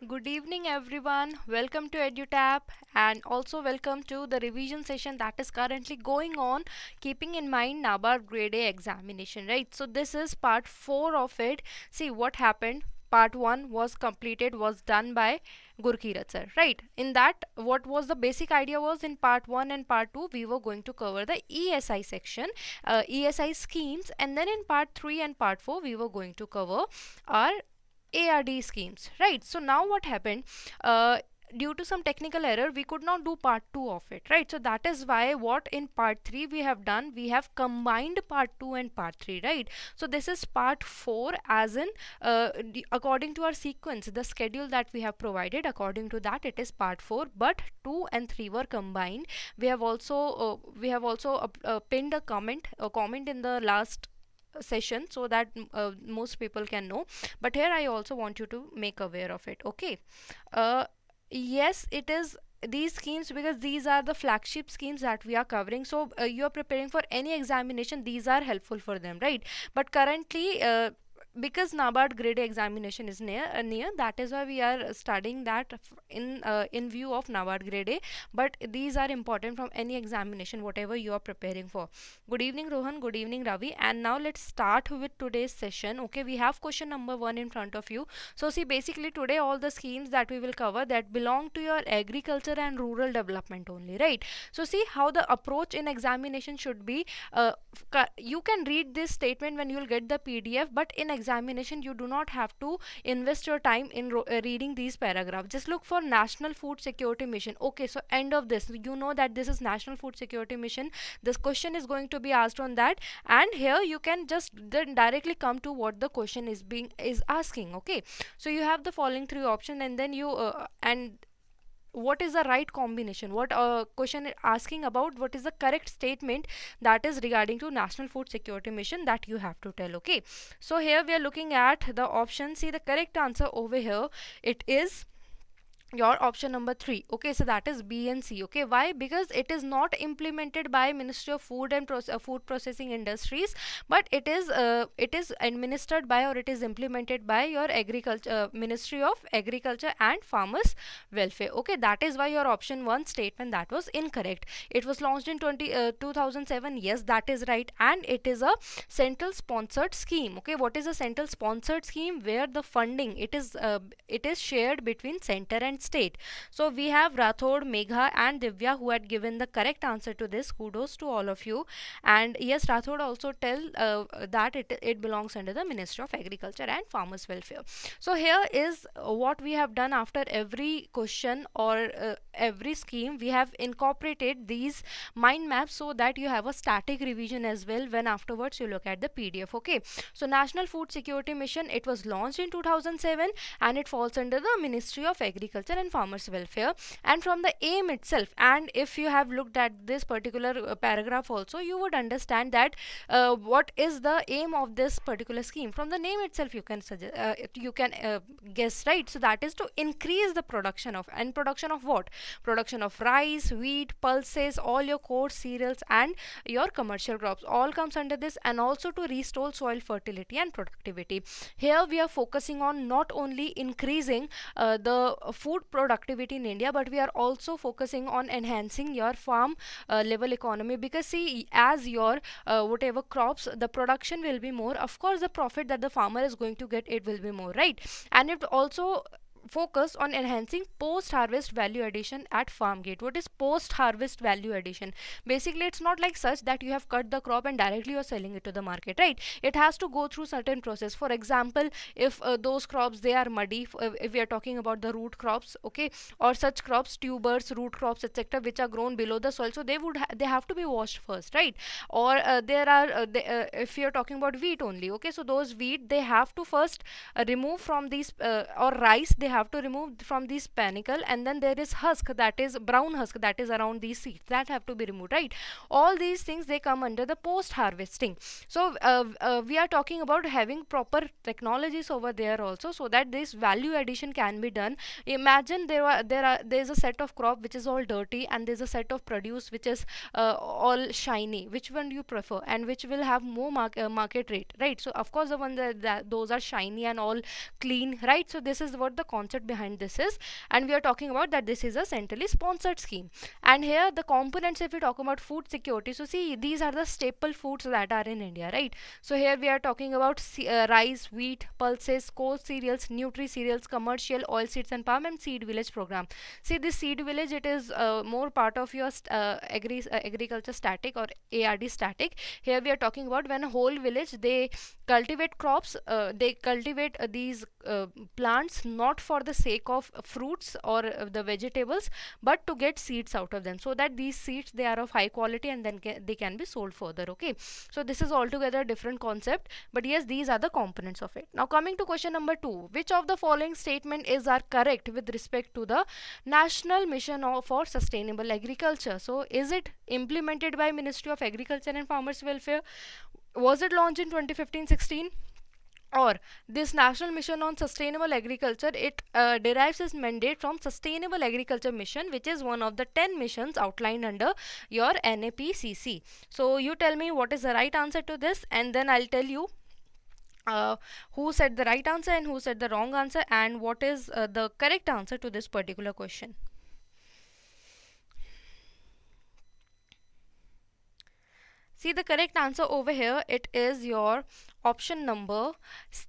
Good evening, everyone. Welcome to EduTap, and also welcome to the revision session that is currently going on, keeping in mind NABARD Grade A examination, right? So, this is part 4 of it. See what happened. Part 1 was completed, was done by Gurkirat sir, right? In that, what was the basic idea was in part 1 and part 2, we were going to cover the ESI section, ESI schemes, and then in part 3 and part 4, we were going to cover our ARD schemes, right? So now what happened? Due to some technical error, we could not do part 2 of it, right? So that is why what in part 3 we have done, we have combined part 2 and part 3, right? So this is part 4, as in according to our sequence, the schedule that we have provided, according to that it is part 4, but 2 and 3 were combined. We have also pinned a comment in the last session, so that most people can know, but here I also want you to make aware of it. Okay, uh, yes, it is these schemes, because these are the flagship schemes that we are covering. So you are preparing for any examination, these are helpful for them, right? But currently, because NABARD grade A examination is near, that is why we are studying that in view of NABARD grade A. But these are important from any examination, whatever you are preparing for. Good evening, Rohan. Good evening, Ravi. And now let's start with today's session. Okay, we have question number 1 in front of you. So see, basically today all the schemes that we will cover, that belong to your agriculture and rural development only, right? So see how the approach in examination should be. You can read this statement when you will get the PDF, but in examination you do not have to invest your time in reading these paragraphs. Just look for National Food Security Mission. Okay, so end of this, you know that this is National Food Security Mission. This question is going to be asked on that, and here you can just then directly come to what the question is asking. Okay, so you have the following three options, and then you and what is the right combination, what question asking about what is the correct statement that is regarding to National Food Security Mission, that you have to tell. Okay, so here we are looking at the option. See, the correct answer over here, it is your option number 3. Okay, so that is B and C. Okay, why? Because it is not implemented by Ministry of Food and Food Processing Industries, but it is administered by, or it is implemented by your agriculture Ministry of Agriculture and Farmers Welfare. Okay, that is why your option 1 statement, that was incorrect. It was launched in 2007. Yes, that is right, and it is a central sponsored scheme. Okay, what is a central sponsored scheme? Where the funding, it is shared between center and state. So we have Rathod, Megha and Divya who had given the correct answer to this. Kudos to all of you. And yes, Rathod also tell that it belongs under the Ministry of Agriculture and Farmers Welfare. So here is what we have done. After every question or every scheme, we have incorporated these mind maps so that you have a static revision as well when afterwards you look at the PDF. Okay, so National Food Security Mission, it was launched in 2007, and it falls under the Ministry of Agriculture and Farmers Welfare. And from the aim itself, and if you have looked at this particular paragraph also, you would understand that what is the aim of this particular scheme. From the name itself you can suggest, you can guess, right? So that is to increase the production of, and production of what? Production of rice, wheat, pulses, all your coarse cereals and your commercial crops, all comes under this. And also to restore soil fertility and productivity. Here we are focusing on not only increasing the food productivity in India, but we are also focusing on enhancing your farm level economy. Because see, as your whatever crops, the production will be more, of course the profit that the farmer is going to get, it will be more, right? And it also focus on enhancing post harvest value addition at farm gate. What is post harvest value addition? Basically, it's not like such that you have cut the crop and directly you're selling it to the market, right? It has to go through certain process. For example, if those crops, they are muddy, if we are talking about the root crops, okay, or such crops, tubers, root crops, etc., which are grown below the soil, so they have to be washed first, right? Or there are if you're talking about wheat only, okay, so those wheat, they have to first remove from these or rice, they have to remove from these panicle, and then there is husk, that is brown husk, that is around these seeds, that have to be removed, right? All these things, they come under the post harvesting. So we are talking about having proper technologies over there also, so that this value addition can be done. Imagine there's a set of crop which is all dirty, and there's a set of produce which is all shiny. Which one do you prefer, and which will have more market rate, right? So of course the one that those are shiny and all clean, right? So this is what the concept concept behind this is, and we are talking about that this is a centrally sponsored scheme. And here the components, if we talk about food security, so see, these are the staple foods that are in India, right? So here we are talking about rice, wheat, pulses, coarse cereals, nutri cereals, commercial oilseeds and palm, and seed village program. See, this seed village, it is more part of your agriculture static or ARD static. Here we are talking about when a whole village, they cultivate crops, they cultivate these plants not for the sake of fruits or the vegetables, but to get seeds out of them, so that these seeds, they are of high quality and then they can be sold further. Okay, so this is altogether a different concept, but yes, these are the components of it. Now coming to question number 2, which of the following statement is are correct with respect to the National Mission for Sustainable Agriculture? So is it implemented by Ministry of Agriculture and Farmers Welfare? Was it launched in 2015-16? Or this National Mission on Sustainable Agriculture, it derives its mandate from Sustainable Agriculture Mission, which is one of the 10 missions outlined under your NAPCC. So you tell me what is the right answer to this, and then I'll tell you who said the right answer and who said the wrong answer, and what is the correct answer to this particular question. See, the correct answer over here, it is your option number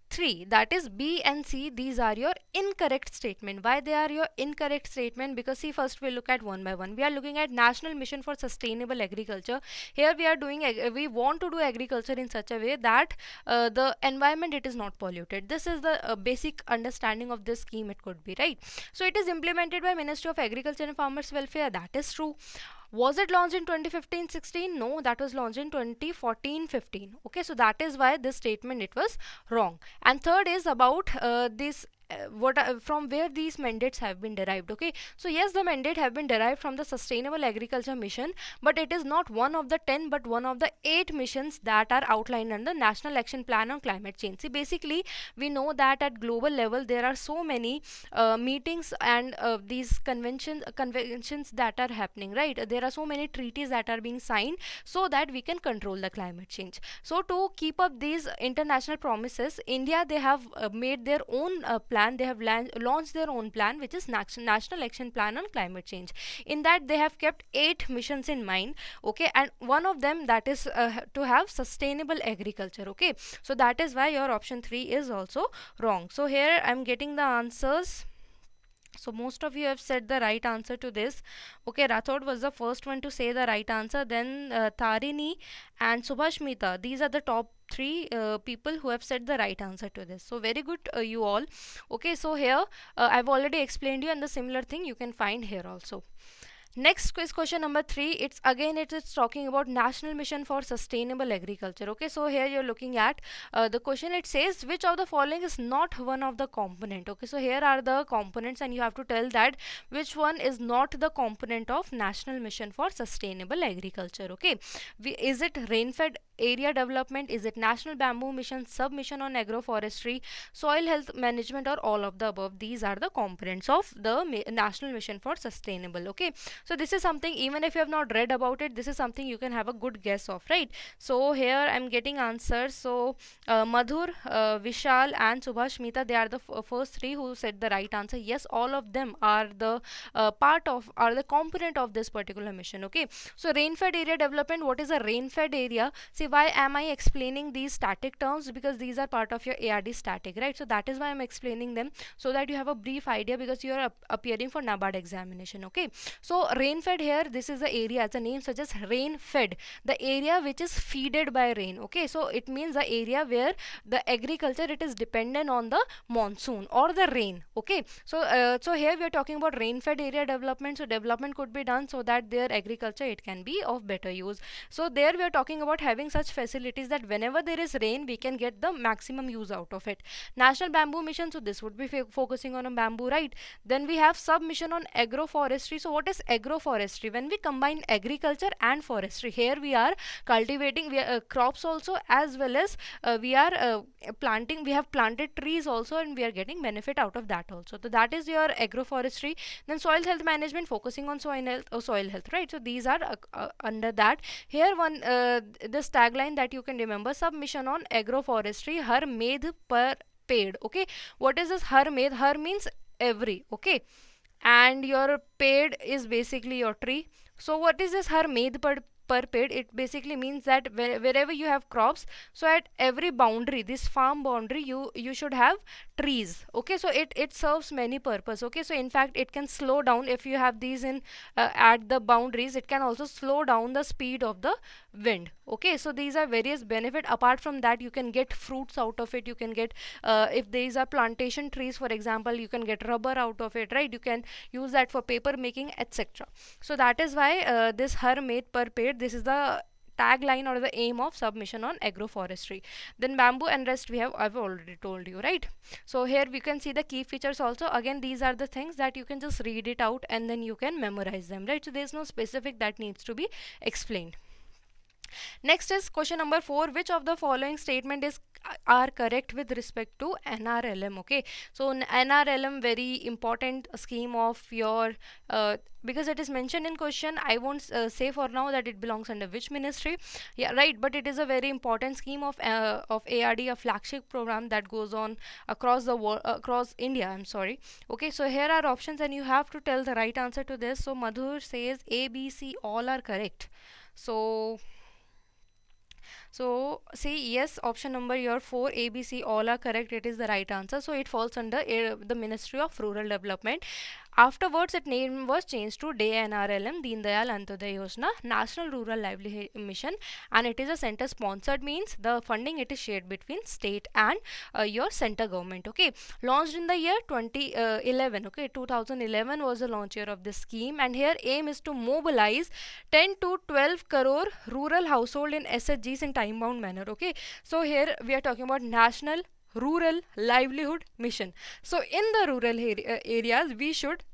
3, that is B and C. These are your incorrect statement. Why they are your incorrect statement? Because see, first we'll look at one by one. We are looking at National Mission for Sustainable Agriculture. Here we are doing, we want to do agriculture in such a way that the environment, it is not polluted. This is the basic understanding of this scheme, it could be, right? So it is implemented by Ministry of Agriculture and Farmers Welfare. That is true. Was it launched in 2015-16? No, that was launched in 2014-15. Okay, so that is why this statement, it was wrong. And third is about this from where these mandates have been derived. Okay, so yes, the mandate have been derived from the Sustainable Agriculture Mission, but it is not one of the 10 but one of the 8 missions that are outlined under the National Action Plan on Climate Change. See, basically we know that at global level there are so many meetings and these conventions that are happening, right? There are so many treaties that are being signed so that we can control the climate change. So to keep up these international promises, India, they have made their own plan. They have launched their own plan, which is National Action Plan on Climate Change. In that they have kept 8 missions in mind. Okay, and one of them, that is to have sustainable agriculture. Okay, so that is why your option 3 is also wrong. So here I'm getting the answers. So most of you have said the right answer to this. Okay, Rathod was the first one to say the right answer. Then Tarini and Subhashmita. These are the top 3 people who have said the right answer to this. So very good, you all. Okay, so here I've already explained you, and the similar thing you can find here also. Next quiz, question number 3. It's again, it is talking about National Mission for Sustainable Agriculture. Okay, so here you're looking at the question. It says, which of the following is not one of the component? Okay, so here are the components, and you have to tell that which one is not the component of National Mission for Sustainable Agriculture. Okay, is it rain-fed area development? Is it National Bamboo Mission, Sub-Mission on Agroforestry, Soil Health Management, or all of the above? These are the components of the National Mission for Sustainable. Okay, so this is something, even if you have not read about it, this is something you can have a good guess of, right? So here I'm getting answers. So Madhur, Vishal and Subhashmita, they are the first 3 who said the right answer. Yes, all of them are the the component of this particular mission. Okay, so rain-fed area development. What is a rain-fed area? See, why am I explaining these static terms? Because these are part of your ARD static, right? So that is why I'm explaining them, so that you have a brief idea, because you are appearing for NABARD examination. Okay, so rain-fed, here this is the area, as the name suggests, rain-fed, the area which is feeded by rain. Okay, so it means the area where the agriculture, it is dependent on the monsoon or the rain. Okay, so so here we are talking about rain-fed area development. So development could be done so that their agriculture, it can be of better use. So there we are talking about having such facilities that whenever there is rain, we can get the maximum use out of it. National Bamboo Mission, so this would be focusing on a bamboo, right? Then we have Sub-Mission on Agroforestry. So what is agroforestry? When we combine agriculture and forestry, here we are cultivating crops also, as well as we are planting, we have planted trees also, and we are getting benefit out of that also. So that is your agroforestry. Then soil health management, focusing on soil health, right? So these are under that. Here one this tagline that you can remember, Sub-Mission on Agroforestry, Har Medh Par Paid. Okay, what is this Har Medh? Har means every, okay, and your paid is basically your tree. So what is this har med per paid? It basically means that wherever you have crops, so at every boundary, this farm boundary, you should have trees, okay. So it serves many purpose, okay. So in fact it can slow down if you have these in at the boundaries. It can also slow down the speed of the wind, okay. So these are various benefit. Apart from that, you can get fruits out of it. You can get if these are plantation trees, for example, you can get rubber out of it, right? You can use that for paper making, etc. So that is why this har made per paid, this is the tagline or the aim of submission on agroforestry. Then bamboo and rest we have, I've already told you, right? So here we can see the key features also. Again, these are the things that you can just read it out and then you can memorize them, right? So there's no specific that needs to be explained. Next is question number 4. Which of the following statement is are correct with respect to NRLM? Okay, so NRLM, very important scheme of your because it is mentioned in question. I won't say for now that it belongs under which ministry, yeah, right, but it is a very important scheme of ARD, a flagship program that goes on across the world, across India, I'm sorry. Okay, so here are options and you have to tell the right answer to this. So Madhur says A, B, C all are correct. So see, yes, option number your 4, A, B, C all are correct. It is the right answer. So it falls under the Ministry of Rural Development. Afterwards, its name was changed to DNRLM, Deen Dayal Antyodaya Yojana, National Rural Livelihood Mission, and it is a center sponsored, means the funding it is shared between state and your center government. Okay, launched in the year 2011. Okay, 2011 was the launch year of this scheme, and here aim is to mobilize 10 to 12 crore rural household in SHGs in time bound manner. Okay, so here we are talking about National Rural Livelihood Mission. So in the rural areas, we should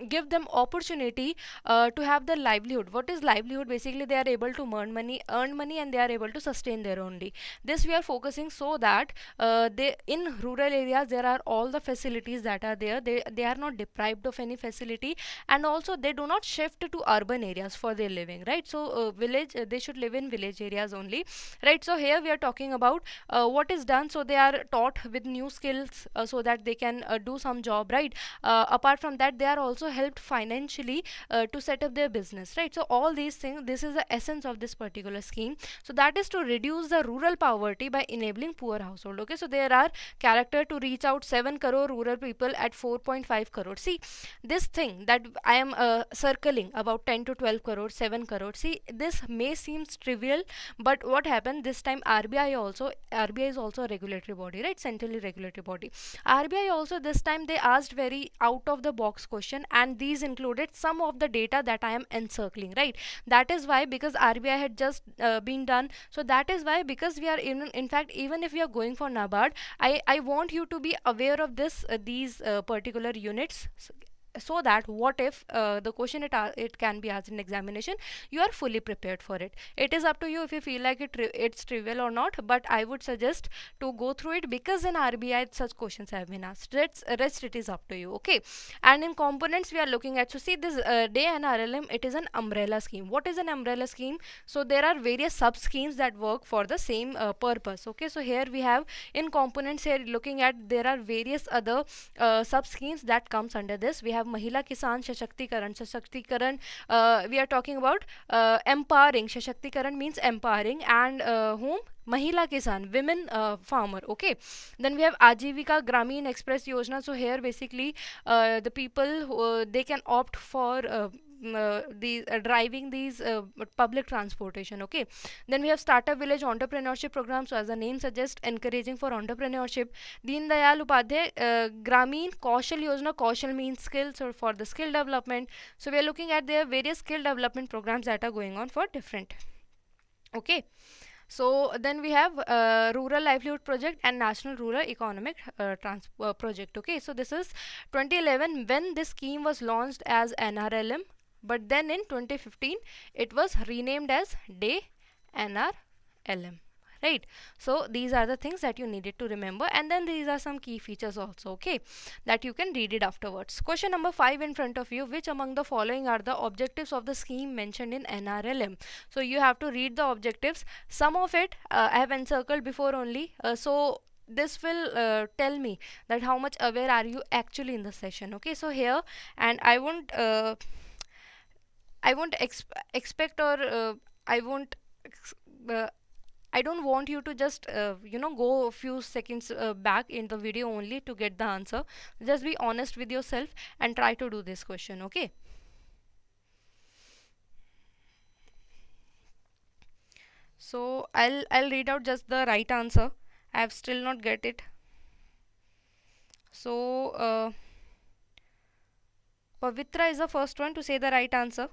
give them opportunity to have their livelihood. What is livelihood? Basically, they are able to earn money, and they are able to sustain their only. This we are focusing so that they in rural areas there are all the facilities that are there. They are not deprived of any facility, and also they do not shift to urban areas for their living, right? So village, they should live in village areas only, right? So here we are talking about what is done. So they are taught with new skills so that they can do some job, right? Apart from that, they are also helped financially to set up their business, right? So all these things, this is the essence of this particular scheme. So that is to reduce the rural poverty by enabling poor household. Okay, so there are character to reach out 7 crore rural people at 4.5 crore. See, this thing that I am circling about 10 to 12 crore, 7 crore. See, this may seem trivial, but what happened this time, RBI is also a regulatory body, right? Centrally regulatory body. RBI also this time they asked very out of the box question, and these included some of the data that I am encircling, right? That is why, because RBI had just been done. So that is why, because we are in fact, even if we are going for NABARD, I want you to be aware of this these particular units, so that what if the question it can be asked in examination, you are fully prepared for it. It is up to you if you feel like it's trivial or not, but I would suggest to go through it, because in RBI such questions have been asked. Rest it is up to you, okay. And in components we are looking at, so see this day and RLM, it is an umbrella scheme. What is an umbrella scheme? So there are various sub schemes that work for the same purpose, okay. So here we have in components, here looking at, there are various other sub schemes that comes under this. We have Mahila Kisan Shashakti we are talking about empowering. Shashakti means empowering, and whom? Mahila Kisan, women farmer, okay. Then we have Ajivika Gramin Express Yojana. So here basically the people who, they can opt for driving these public transportation, okay. Then we have Startup Village Entrepreneurship Program. So as the name suggests, encouraging for entrepreneurship. Deen Dayal Upadhyay Gramin Kaushal Yojana. Kaushal means skills, or for the skill development. So we are looking at their various skill development programs that are going on for different, okay. So then we have Rural Livelihood Project and National Rural Economic Project. Okay, so this is 2011 when this scheme was launched as NRLM, but then in 2015 it was renamed as DAY NRLM. Right, so these are the things that you needed to remember, and then these are some key features also, okay, that you can read it afterwards. Question number 5 in front of you: which among the following are the objectives of the scheme mentioned in NRLM? So you have to read the objectives. Some of it I have encircled before only, so this will tell me that how much aware are you actually in the session. Okay, so here, and I won't expect, or I won't ex- I don't want you to just go a few seconds back in the video only to get the answer. Just be honest with yourself and try to do this question. Okay, so I'll read out just the right answer. I have still not get it. So Pavitra is the first one to say the right answer.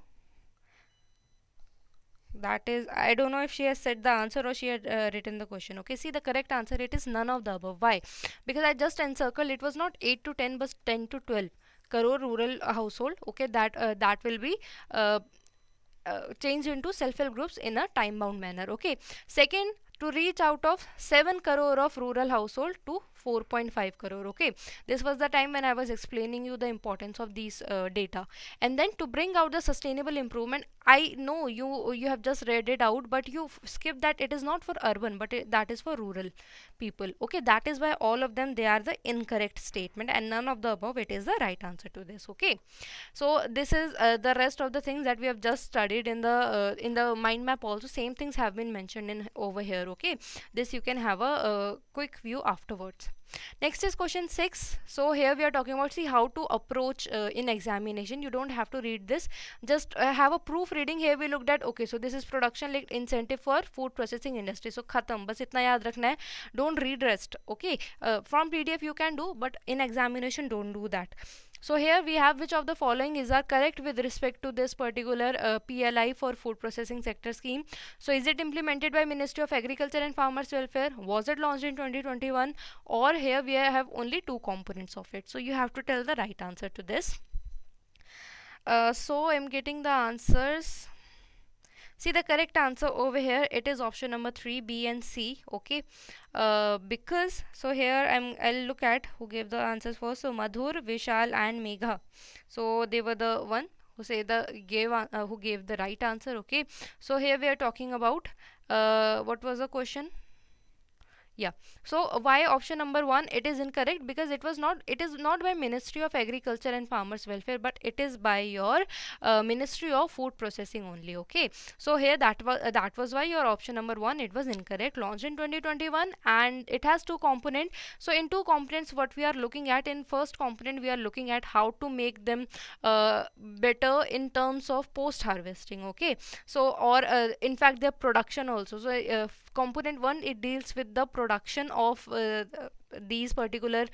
That is, I don't know if she has said the answer or she had written the question. Okay, see, the correct answer, it is none of the above. Why? Because I just encircled, it was not 8 to 10 but 10 to 12 crore rural household. Okay, that will be changed into self-help groups in a time-bound manner. Okay, second, to reach out of 7 crore of rural household to 4.5 crore. Okay, this was the time when I was explaining you the importance of these data. And then to bring out the sustainable improvement, I know you have just read it out, but you skip that it is not for urban, but that is for rural people. Okay, that is why all of them, they are the incorrect statement, and none of the above, it is the right answer to this. Okay, so this is the rest of the things that we have just studied in the mind map. Also, same things have been mentioned in over here. Okay, this you can have a quick view afterwards. Next is question 6. So here we are talking about, see, how to approach in examination. You don't have to read this, just have a proof reading. Here we looked at, okay, so this is production linked incentive for food processing industry. So khatam, bas itna yaad rakhna hai, don't read rest. Okay, from PDF you can do, but in examination don't do that. So here we have, which of the following is are correct with respect to this particular PLI for food processing sector scheme. So is it implemented by Ministry of Agriculture and Farmers Welfare? Was it launched in 2021? Or here we have only two components of it. So you have to tell the right answer to this. So I'm getting the answers. See, the correct answer over here, it is option number 3, B and C. Okay, because, so here I'll look at who gave the answers first. So Madhur, Vishal and Megha, so they were the one who say the who gave the right answer. Okay, so here we are talking about what was the question? Yeah, so why option number 1, it is incorrect, because it is not by Ministry of Agriculture and Farmers Welfare, but it is by your Ministry of Food Processing only. Okay, so here that was why your option number 1, it was incorrect. Launched in 2021, and it has two component. So in two components, what we are looking at, in first component we are looking at how to make them better in terms of post harvesting. Okay, so or in fact their production also. So component 1, it deals with the production of these particular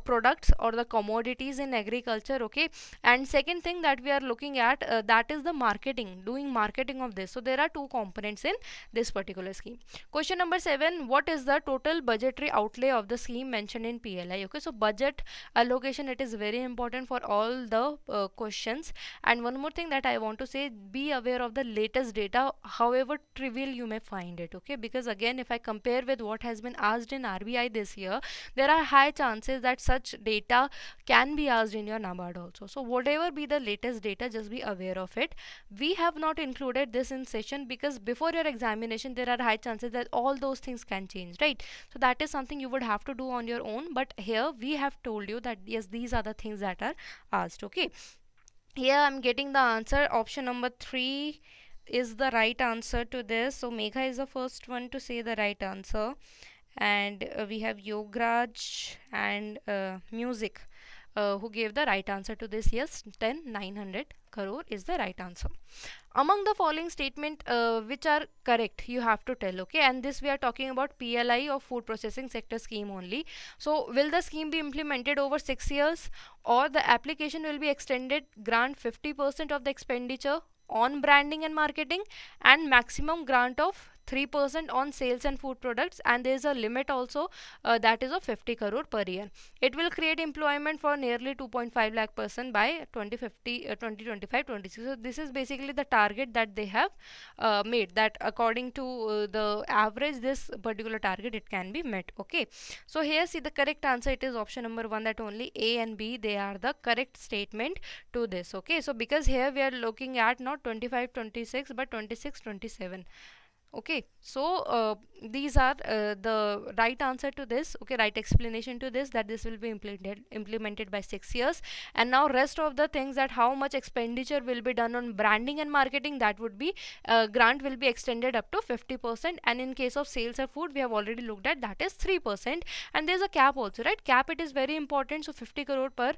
products or the commodities in agriculture. Okay, and second thing that we are looking at, that is the marketing, doing marketing of this. So there are two components in this particular scheme. Question number 7, what is the total budgetary outlay of the scheme mentioned in PLI? Okay, so budget allocation, it is very important for all the questions. And one more thing that I want to say, be aware of the latest data, however trivial you may find it. Okay, because again, if I compare with what has been asked in RBI this year, there are high chances that such data can be asked in your NABARD also. So whatever be the latest data, just be aware of it. We have not included this in session because before your examination, there are high chances that all those things can change, right? So that is something you would have to do on your own. But here we have told you that yes, these are the things that are asked. Okay, here I'm getting the answer. Option number 3 is the right answer to this. So Megha is the first one to say the right answer, and we have Yograj and Music who gave the right answer to this. Yes, 900 crore is the right answer. Among the following statement which are correct, you have to tell. Okay, and this we are talking about PLI or food processing sector scheme only. So will the scheme be implemented over 6 years, or the application will be extended, grant 50% of the expenditure on branding and marketing, and maximum grant of 3% on sales and food products, and there is a limit also that is of 50 crore per year. It will create employment for nearly 2.5 lakh person by 2050, 2025, 26. So this is basically the target that they have made, that according to the average, this particular target, it can be met. Okay, so here see the correct answer, it is option number 1, that only A and B, they are the correct statement to this. Okay, so because here we are looking at not 25, 26 but 26, 27. Okay, so these are the right answer to this, okay, right explanation to this, that this will be implemented by 6 years. And now rest of the things, that how much expenditure will be done on branding and marketing, that would be grant will be extended up to 50%. And in case of sales of food, we have already looked at, that is 3%. And there's a cap also, right? Cap, it is very important. So 50 crore per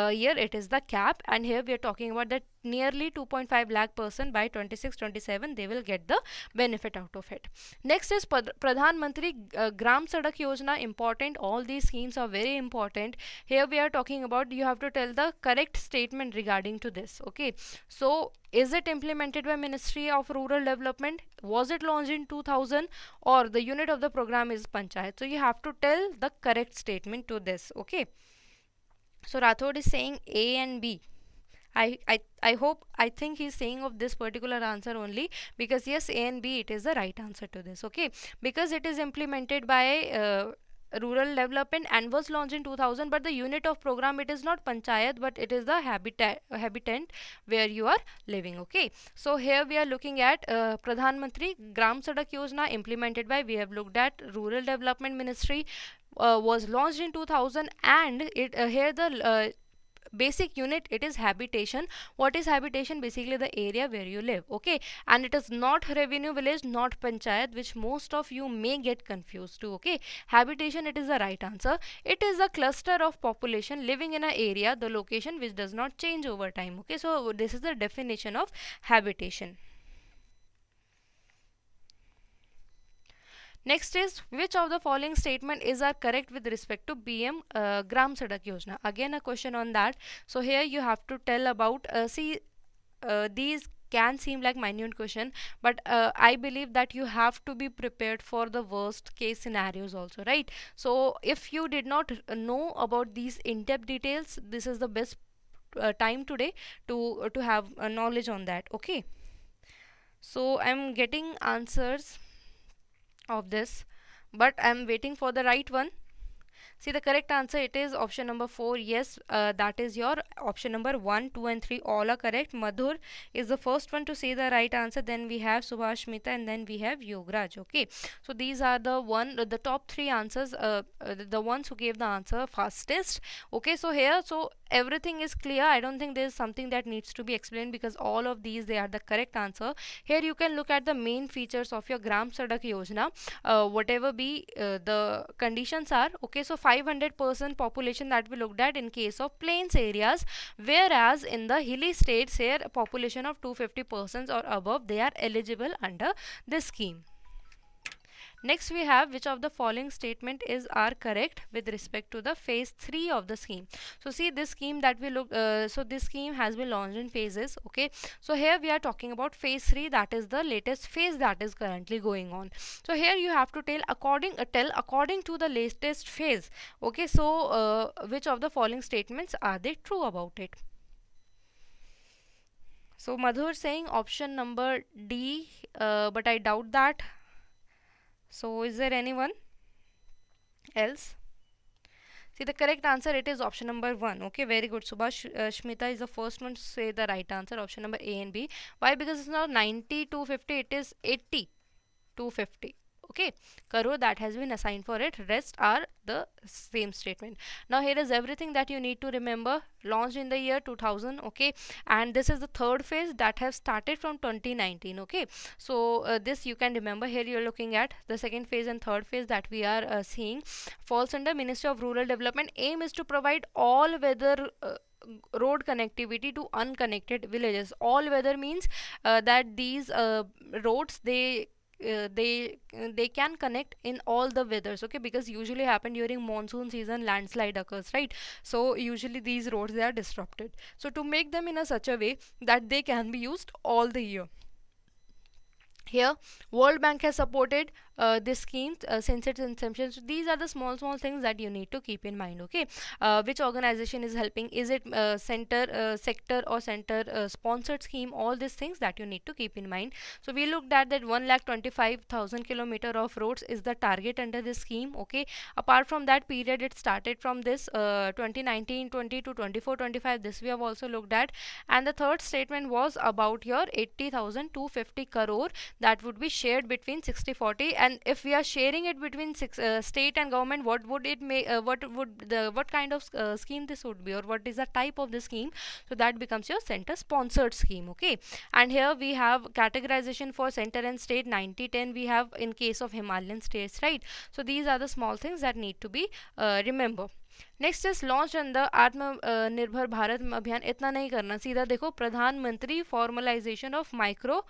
year, it is the cap. And here we are talking about that nearly 2.5 lakh person by 26-27, they will get the benefit out of it. Next is Pradhan Mantri Gram Sadak Yojana, important. All these schemes are very important. Here we are talking about, you have to tell the correct statement regarding to this. Okay, so is it implemented by Ministry of Rural Development? Was it launched in 2000? Or the unit of the program is Panchayat? So you have to tell the correct statement to this. Okay, so Rathod is saying A and B. I hope, I think he's saying of this particular answer only, because yes, A and B, it is the right answer to this. Okay, because it is implemented by rural development and was launched in 2000, but the unit of program, it is not panchayat, but it is the habitant where you are living. Okay, so here we are looking at Pradhan Mantri Gram Sadak Yojana, implemented by, we have looked at Rural Development Ministry, was launched in 2000. And it here the basic unit, it is habitation. What is habitation? Basically the area where you live. Okay, and it is not revenue village, not panchayat, which most of you may get confused to. Okay, habitation, it is the right answer. It is a cluster of population living in an area, the location which does not change over time. Okay, so this is the definition of habitation. Next is, which of the following statement is are correct with respect to BM Gram Sadak Yojana? Again a question on that. So here you have to tell about, these can seem like minute question, but I believe that you have to be prepared for the worst case scenarios also, right? So if you did not know about these in-depth details, this is the best time today to have knowledge on that. Okay, so I'm getting answers of this, but I'm waiting for the right one. See, the correct answer, it is option number 4. Yes, that is your option number 1, 2 and 3 all are correct. Madhur is the first one to say the right answer. Then we have Subhash Mita, and then we have Yograj. Okay, so these are the top 3 answers, the ones who gave the answer fastest. Okay, so here, so everything is clear. I don't think there is something that needs to be explained, because all of these, they are the correct answer. Here you can look at the main features of your Gram Sadak Yojana, whatever be the conditions are. Okay, so 500% population that we looked at in case of plains areas, whereas in the hilly states, here population of 250% or above, they are eligible under this scheme. Next we have, which of the following statement is are correct with respect to the phase 3 of the scheme. So see, this scheme that we look, so this scheme has been launched in phases. Okay, so here we are talking about phase 3, that is the latest phase that is currently going on. So here you have to tell according to the latest phase. Okay, so which of the following statements are they true about it? So Madhur saying option number D, but I doubt that. So is there anyone else? See, the correct answer, it is option number 1. Okay, very good. Subhash Shmita is the first one to say the right answer, option number A and B. Why? Because it's not 90 to 50, it is 80 to 50. Okay, crore that has been assigned for it. Rest are the same statement. Now here is everything that you need to remember. Launched in the year 2000. Okay, and this is the third phase that has started from 2019. Okay, so this you can remember. Here you're looking at the second phase and third phase that we are seeing falls under Ministry of Rural Development. Aim is to provide all weather road connectivity to unconnected villages. All weather means that these roads, they can connect in all the weathers. Okay, because usually happen during monsoon season, landslide occurs, right? So usually these roads, they are disrupted, so to make them in a such a way that they can be used all the year. Here World Bank has supported this scheme since its inception. So these are the small things that you need to keep in mind. Okay, which organization is helping, is it sector or center sponsored scheme, all these things that you need to keep in mind. So we looked at that 1,25,000 kilometer of roads is the target under this scheme. Okay, apart from that period, it started from this 2019-20 to 24-25, this we have also looked at. And the third statement was about your 80,250 crore that would be shared between 60-40. And if we are sharing it between state and government, what would it make, what kind of scheme this would be, or what is the type of the scheme? So that becomes your center sponsored scheme. Okay, and here we have categorization for center and state, 90-10 we have in case of Himalayan states, right? So these are the small things that need to be remember. Next is launch in the आत्मनिर्भर भारत अभियान. इतना नहीं करना, सीधा देखो प्रधानमंत्री formalisation of micro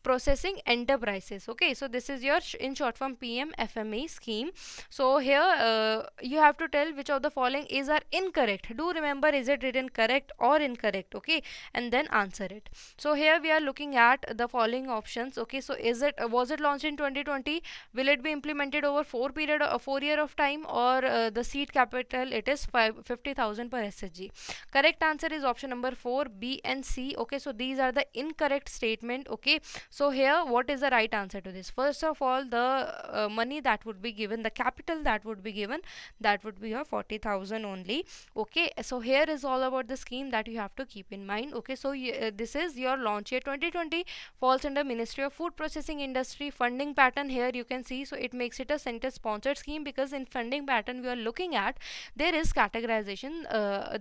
processing enterprises. Okay, so this is your in short form PM FME scheme. So here you have to tell which of the following is are incorrect. Do remember, is it written correct or incorrect? Okay, and then answer it. So here we are looking at the following options. Okay, so is it was it launched in 2020? Will it be implemented over 4 year of time, or the seed capital it is 50,000 per SHG? Correct answer is option number 4, B and C. Okay, so these are the incorrect statement. Okay, so here what is the right answer to this? First of all, the money that would be given, the capital that would be given, that would be your 40,000 only. Okay, so here is all about the scheme that you have to keep in mind. Okay, so this is your launch year 2020, falls under Ministry of Food Processing Industry. Funding pattern here you can see, so it makes it a center sponsored scheme, because in funding pattern we are looking at, there is categorization,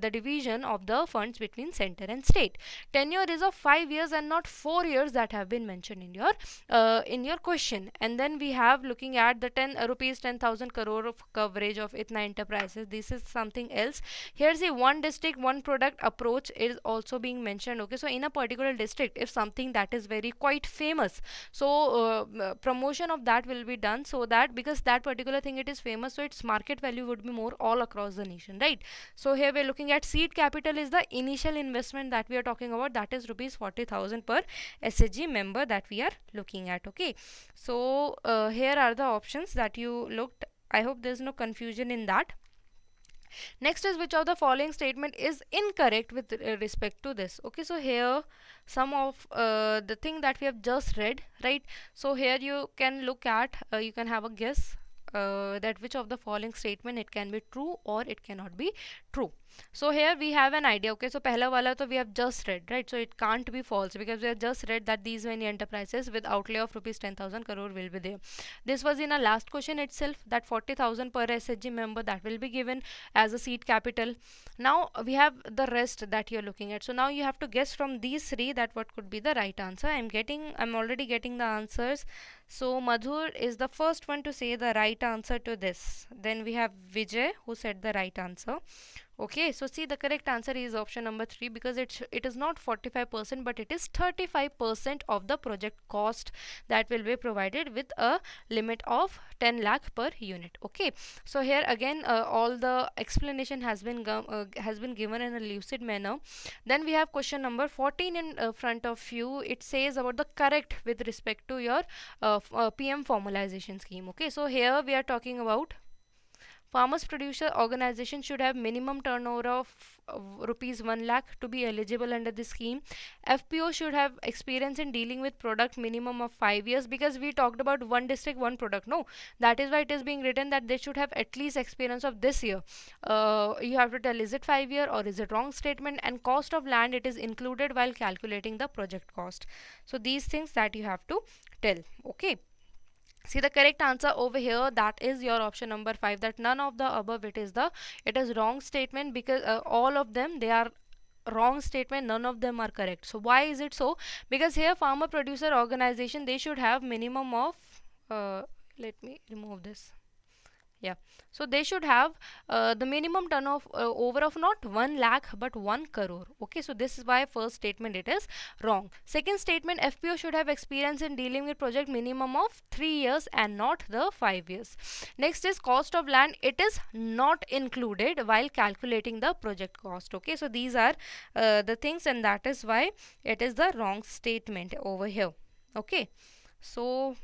the division of the funds between center and state. Tenure is of 5 years and not 4 years that have been mentioned in your question. And then we have looking at the rupees 10,000 crore of coverage of Itna enterprises. This is something else. Here's the one district one product approach is also being mentioned. Okay, so in a particular district, if something that is very quite famous, so promotion of that will be done, so that because that particular thing it is famous, so its market value would be more all across the nation, right? So here we're looking at seed capital is the initial investment that we are talking about, that is rupees 40,000 per SHG member that we are looking at. Okay, so here are the options that you looked. I hope there's no confusion in that. Next is which of the following statement is incorrect with respect to this. Okay, so here some of the thing that we have just read, right? So here you can look at, you can have a guess that which of the following statement it can be true or it cannot be true. So here we have an idea. Okay, so pehla wala to we have just read, right? So it can't be false, because we have just read that these many enterprises with outlay of rupees 10,000 crore will be there. This was in a last question itself, that 40,000 per SHG member that will be given as a seed capital. Now we have the rest that you're looking at. So now you have to guess from these three that what could be the right answer. I'm already getting the answers. So Madhur is the first one to say the right answer to this. Then we have Vijay who said the right answer. Okay, so see, the correct answer is option number 3, because it is not 45%, but it is 35% of the project cost that will be provided with a limit of 10 lakh per unit. Okay, so here again all the explanation has been given in a lucid manner. Then we have question number 14 in front of you. It says about the correct with respect to your PM formalization scheme. Okay, so here we are talking about farmers producer organization should have minimum turnover of rupees 1 lakh to be eligible under the scheme. FPO should have experience in dealing with product minimum of 5 years, because we talked about one district one product. No, that is why it is being written that they should have at least experience of this year. You have to tell, is it 5 year or is it wrong statement? And cost of land, it is included while calculating the project cost. So these things that you have to tell. Okay, see, the correct answer over here, that is your option number 5, that none of the above it is wrong statement, because all of them, they are wrong statement, none of them are correct. So why is it so? Because here farmer producer organization, they should have minimum of let me remove this. Yeah, so they should have the minimum turnover of not 1 lakh but 1 crore. Okay, so this is why first statement it is wrong. Second statement, FPO should have experience in dealing with project minimum of 3 years and not the 5 years. Next is cost of land, it is not included while calculating the project cost. Okay, so these are the things, and that is why it is the wrong statement over here. Okay, so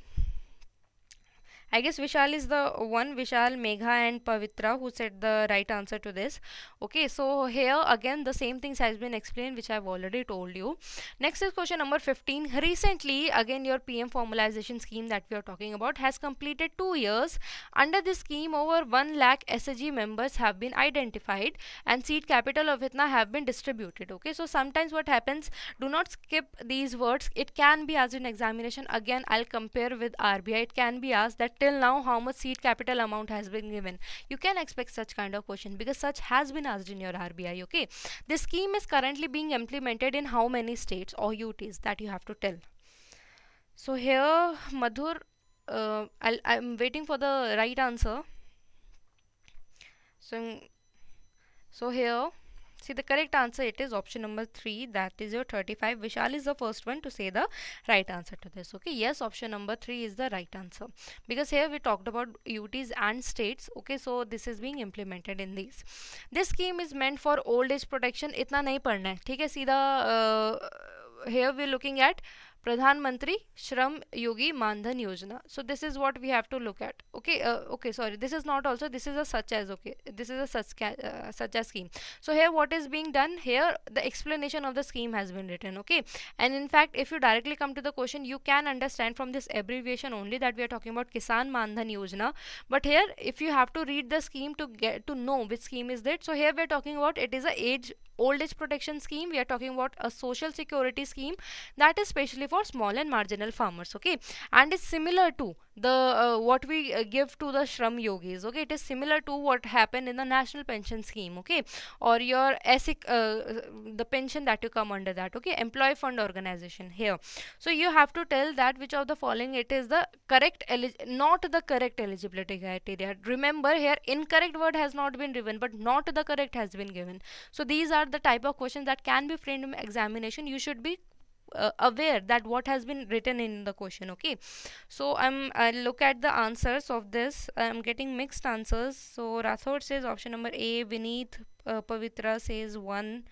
I guess Vishal is the one, Vishal, Megha and Pavitra, who said the right answer to this. Okay, so here again the same things has been explained which I've already told you. Next is question number 15. Recently, again your PM formalization scheme that we are talking about has completed 2 years. Under this scheme, over 1 lakh SHG members have been identified and seed capital of Itna have been distributed. Okay, so sometimes what happens, do not skip these words. It can be asked in examination. Again, I'll compare with RBI. It can be asked that till now how much seed capital amount has been given. You can expect such kind of question because such has been asked in your RBI. Okay, this scheme is currently being implemented in how many states or UTs, that you have to tell. So here Madhur, I'm waiting for the right answer. So here, see the correct answer, it is option number 3, that is your 35. Vishal is the first one to say the right answer to this. Okay, yes, option number 3 is the right answer, because here we talked about UTs and states. Okay, so this is being implemented in these. This scheme is meant for old age protection. इतना नहीं पढ़ना है, ठीक है, सीधा here we're looking at Pradhan Mantri Shram Yogi Mandhan Yojana. So this is what we have to look at. Okay, okay, sorry, this is not also, this is a such as, okay, this is a such as scheme. So here what is being done here, the explanation of the scheme has been written. Okay, and in fact if you directly come to the question, you can understand from this abbreviation only that we are talking about Kisan Mandhan Yojana. But here if you have to read the scheme to get to know which scheme is that, so here we are talking about, it is a old age protection scheme. We are talking about a social security scheme that is specially for small and marginal farmers. Okay, and it's similar to the what we give to the Shram Yogis. Okay, it is similar to what happened in the national pension scheme. Okay, or your ASIC, the pension that you come under that. Okay, employee fund organization here. So you have to tell that which of the following it is the correct not the correct eligibility criteria. Remember here incorrect word has not been given, but not the correct has been given. So these are the type of questions that can be framed in examination. You should be aware that what has been written in the question. Okay, so I'll look at the answers of this. I'm getting mixed answers. So Rathod says option number A, Vineet Pavitra says 1,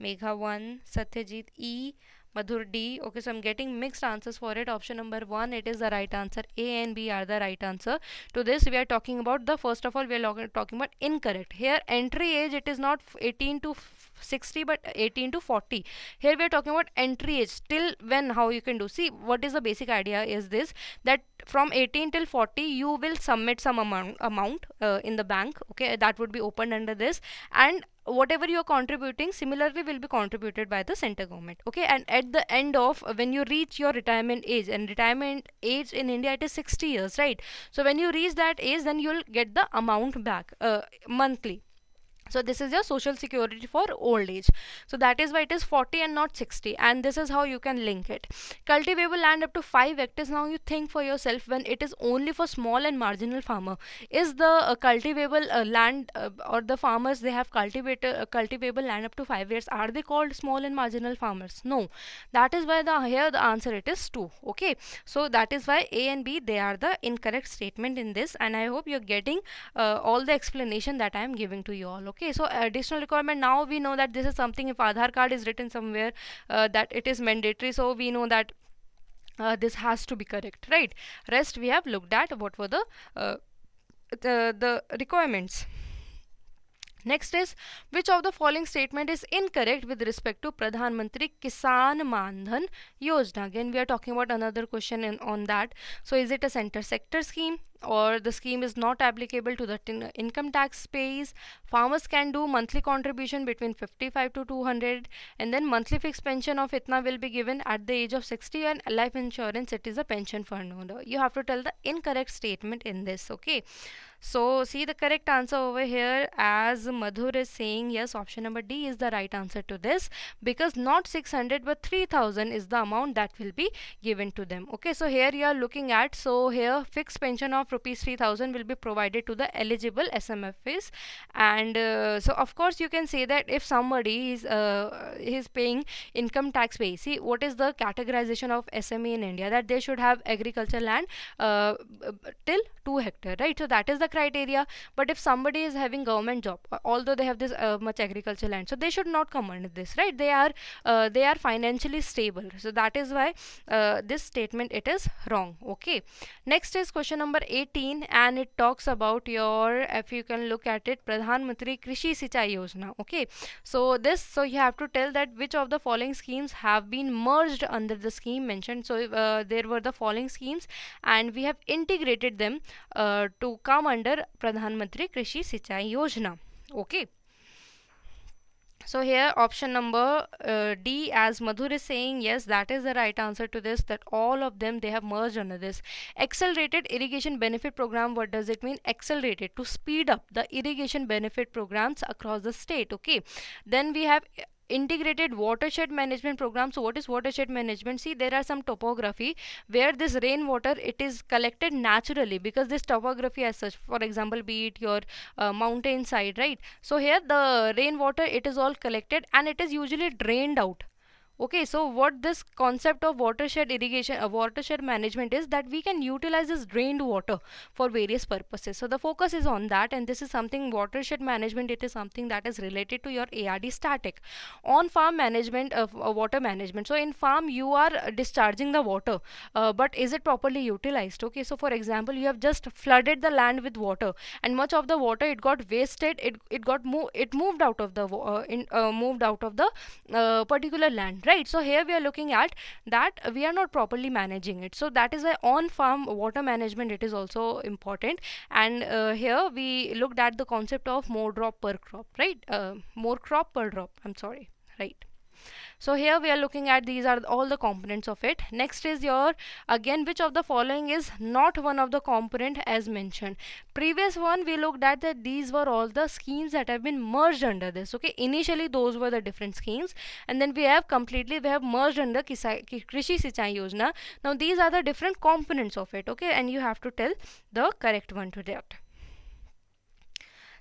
Megha 1, Satyajit E, Madhur D. Okay, so I'm getting mixed answers for it. Option number 1, it is the right answer. A and B are the right answer. To this, we are talking about the, first of all, we are talking about incorrect. Here, entry age, it is not 18 to 60 but 18 to 40. Here we are talking about entry age. Till when, how you can do. See, what is the basic idea is this, that from 18 till 40, you will submit some amount in the bank. Okay, that would be opened under this, and whatever you are contributing similarly will be contributed by the center government. Okay, and at the end of when you reach your retirement age, and retirement age in India it is 60 years, right? So when you reach that age, then you'll get the amount back monthly. So this is your social security for old age. So that is why it is 40 and not 60, and this is how you can link it. Cultivable land up to 5 hectares. Now you think for yourself, when it is only for small and marginal farmer, is the cultivable land or the farmers they have cultivable land up to 5 years, are they called small and marginal farmers? No. That is why here the answer it is 2. Okay, so that is why A and B, they are the incorrect statement in this, and I hope you're getting all the explanation that I am giving to you all. Okay, so additional requirement, now we know that this is something, if Aadhaar card is written somewhere that it is mandatory, so we know that this has to be correct, right? Rest we have looked at what were the requirements. Next is, which of the following statement is incorrect with respect to Pradhan Mantri Kisan Mandhan Yojana? Again, we are talking about another question on that. So is it a center sector scheme, or the scheme is not applicable to the income tax pays? Farmers can do monthly contribution between 55 to 200, and then monthly fixed pension of itna will be given at the age of 60, and life insurance, it is a pension fund holder. You have to tell the incorrect statement in this. Okay, so see the correct answer over here, as Madhur is saying, yes, option number D is the right answer to this, because not 600 but 3000 is the amount that will be given to them. Okay, so here you are looking at, so here fixed pension of rupees 3000 will be provided to the eligible SMFs, and so of course you can say that if somebody is paying income tax pay, see what is the categorization of SME in India, that they should have agriculture land till 2 hectare, right? So that is the the criteria. But if somebody is having government job, although they have this much agricultural land, so they should not come under this, right? They are financially stable, so that is why this statement it is wrong. Okay, next is question number 18, and it talks about your, if you can look at it, Pradhan Mantri Krishi Sinchai Yojana. Okay, so you have to tell that which of the following schemes have been merged under the scheme mentioned. So there were the following schemes, and we have integrated them to come under Pradhan Mantri Krishi Sinchai Yojana. Okay, so here option number D, as Madhur is saying, yes, that is the right answer to this, that all of them they have merged under this. Accelerated irrigation benefit program, what does it mean? Accelerated, to speed up the irrigation benefit programs across the state. Okay, then we have integrated watershed management program. So what is watershed management? See, there are some topography where this rainwater it is collected naturally, because this topography as such, for example, be it your mountain side, right? So here the rainwater it is all collected and it is usually drained out. Okay, so what this concept of watershed irrigation, watershed management is that we can utilize this drained water for various purposes. So the focus is on that, and this is something, watershed management, it is something that is related to your ARD static. On farm management of water management. So in farm you are discharging the water, but is it properly utilized? Okay, so for example, you have just flooded the land with water, and much of the water it got wasted. It moved out of the particular land. Right, so here we are looking at that we are not properly managing it. So that is why on farm water management it is also important. And here we looked at the concept of more drop per crop, right? More crop per drop, I'm sorry, right? So here we are looking at, these are all the components of it. Next is your, again, which of the following is not one of the component as mentioned. Previous one we looked at that these were all the schemes that have been merged under this. Okay, initially those were the different schemes, and then we have merged under Krishi Sinchai Yojana. Now these are the different components of it. Okay, and you have to tell the correct one to that.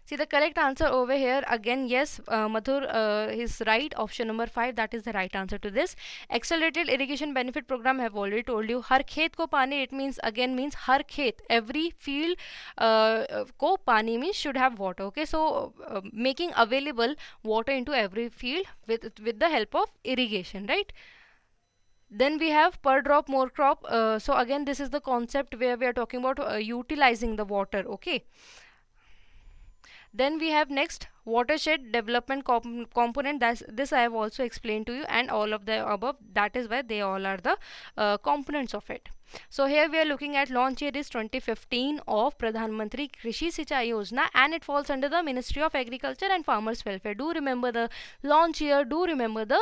See, the correct answer over here, again, yes, Madhur is right. Option number 5, that is the right answer to this. Accelerated irrigation benefit program, I have already told you. Har khet ko pani, it means, again, means har khet, every field ko pani means should have water. Okay, so making available water into every field with the help of irrigation, right? Then we have per drop more crop. So again, this is the concept where we are talking about utilizing the water. Okay. Then we have next watershed development component. This I have also explained to you, and all of the above, that is why they all are the components of it. So here we are looking at launch year is 2015 of Pradhan Mantri Krishi Sinchai Yojana, and it falls under the Ministry of Agriculture and Farmers Welfare. Do remember the launch year, do remember the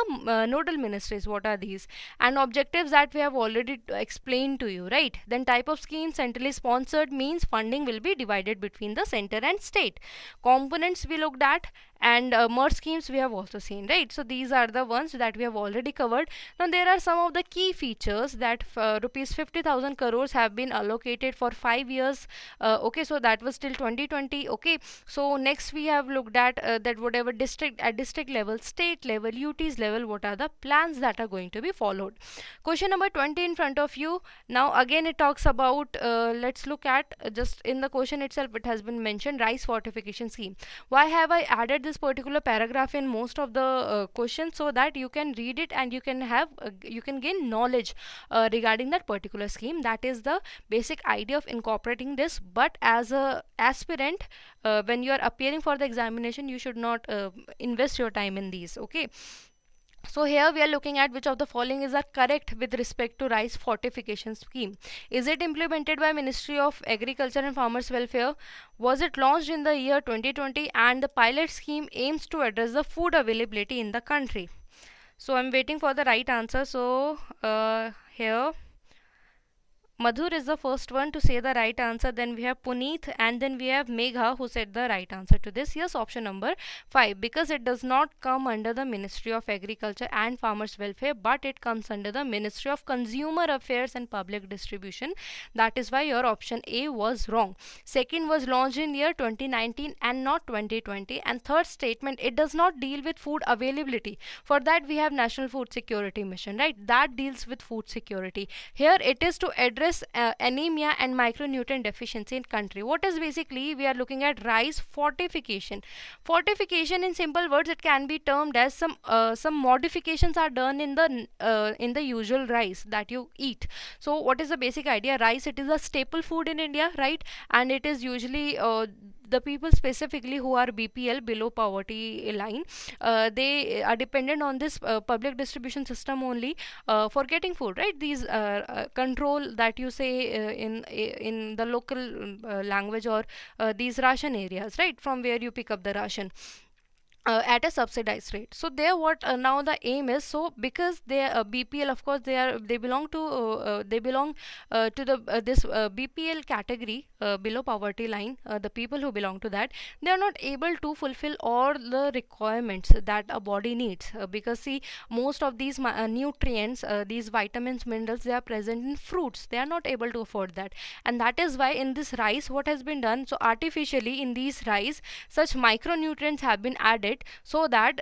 nodal ministries, what are these, and objectives that we have already explained to you, right? Then type of scheme, centrally sponsored, means funding will be divided between the center and state. Components we looked at, and merge schemes we have also seen, right? So these are the ones that we have already covered. Now there are some of the key features that rupees 50,000 crores have been allocated for 5 years. Okay, so that was till 2020. Okay, so next we have looked at that whatever district, at district level, state level, UTs level, what are the plans that are going to be followed. Question number 20 in front of you. Now again it talks about, let's look at, just in the question itself it has been mentioned, rice fortification scheme. Why have I added this particular paragraph in most of the questions? So that you can read it and you can have you can gain knowledge regarding that particular scheme. That is the basic idea of incorporating this. But as a aspirant, when you are appearing for the examination, you should not invest your time in these. Okay, so here we are looking at which of the following is correct with respect to rice fortification scheme. Is it implemented by Ministry of Agriculture and Farmers Welfare? Was it launched in the year 2020? And the pilot scheme aims to address the food availability in the country. So I'm waiting for the right answer. So here Madhur is the first one to say the right answer. Then we have Puneet, and then we have Megha who said the right answer to this. Yes, option number 5, because it does not come under the Ministry of Agriculture and Farmers Welfare, but it comes under the Ministry of Consumer Affairs and Public Distribution. That is why your option A was wrong. Second was launched in year 2019 and not 2020. And third statement, it does not deal with food availability. For that we have National Food Security Mission, right? That deals with food security. Here it is to address address anemia and micronutrient deficiency in country. What is basically we are looking at rice fortification. Fortification in simple words, it can be termed as some modifications are done in the usual rice that you eat. So what is the basic idea? Rice, it is a staple food in India, right? And it is usually the people specifically who are BPL, below poverty line, they are dependent on this public distribution system only for getting food, right? These control that you say in the local language, or these ration areas, right, from where you pick up the ration at a subsidized rate. So there, what now the aim is, so because they are BPL, of course they belong to the this BPL category, below poverty line, the people who belong to that, they are not able to fulfill all the requirements that a body needs, because see, most of these nutrients, these vitamins, minerals, they are present in fruits. They are not able to afford that, and that is why in this rice what has been done, so artificially in these rice such micronutrients have been added, so that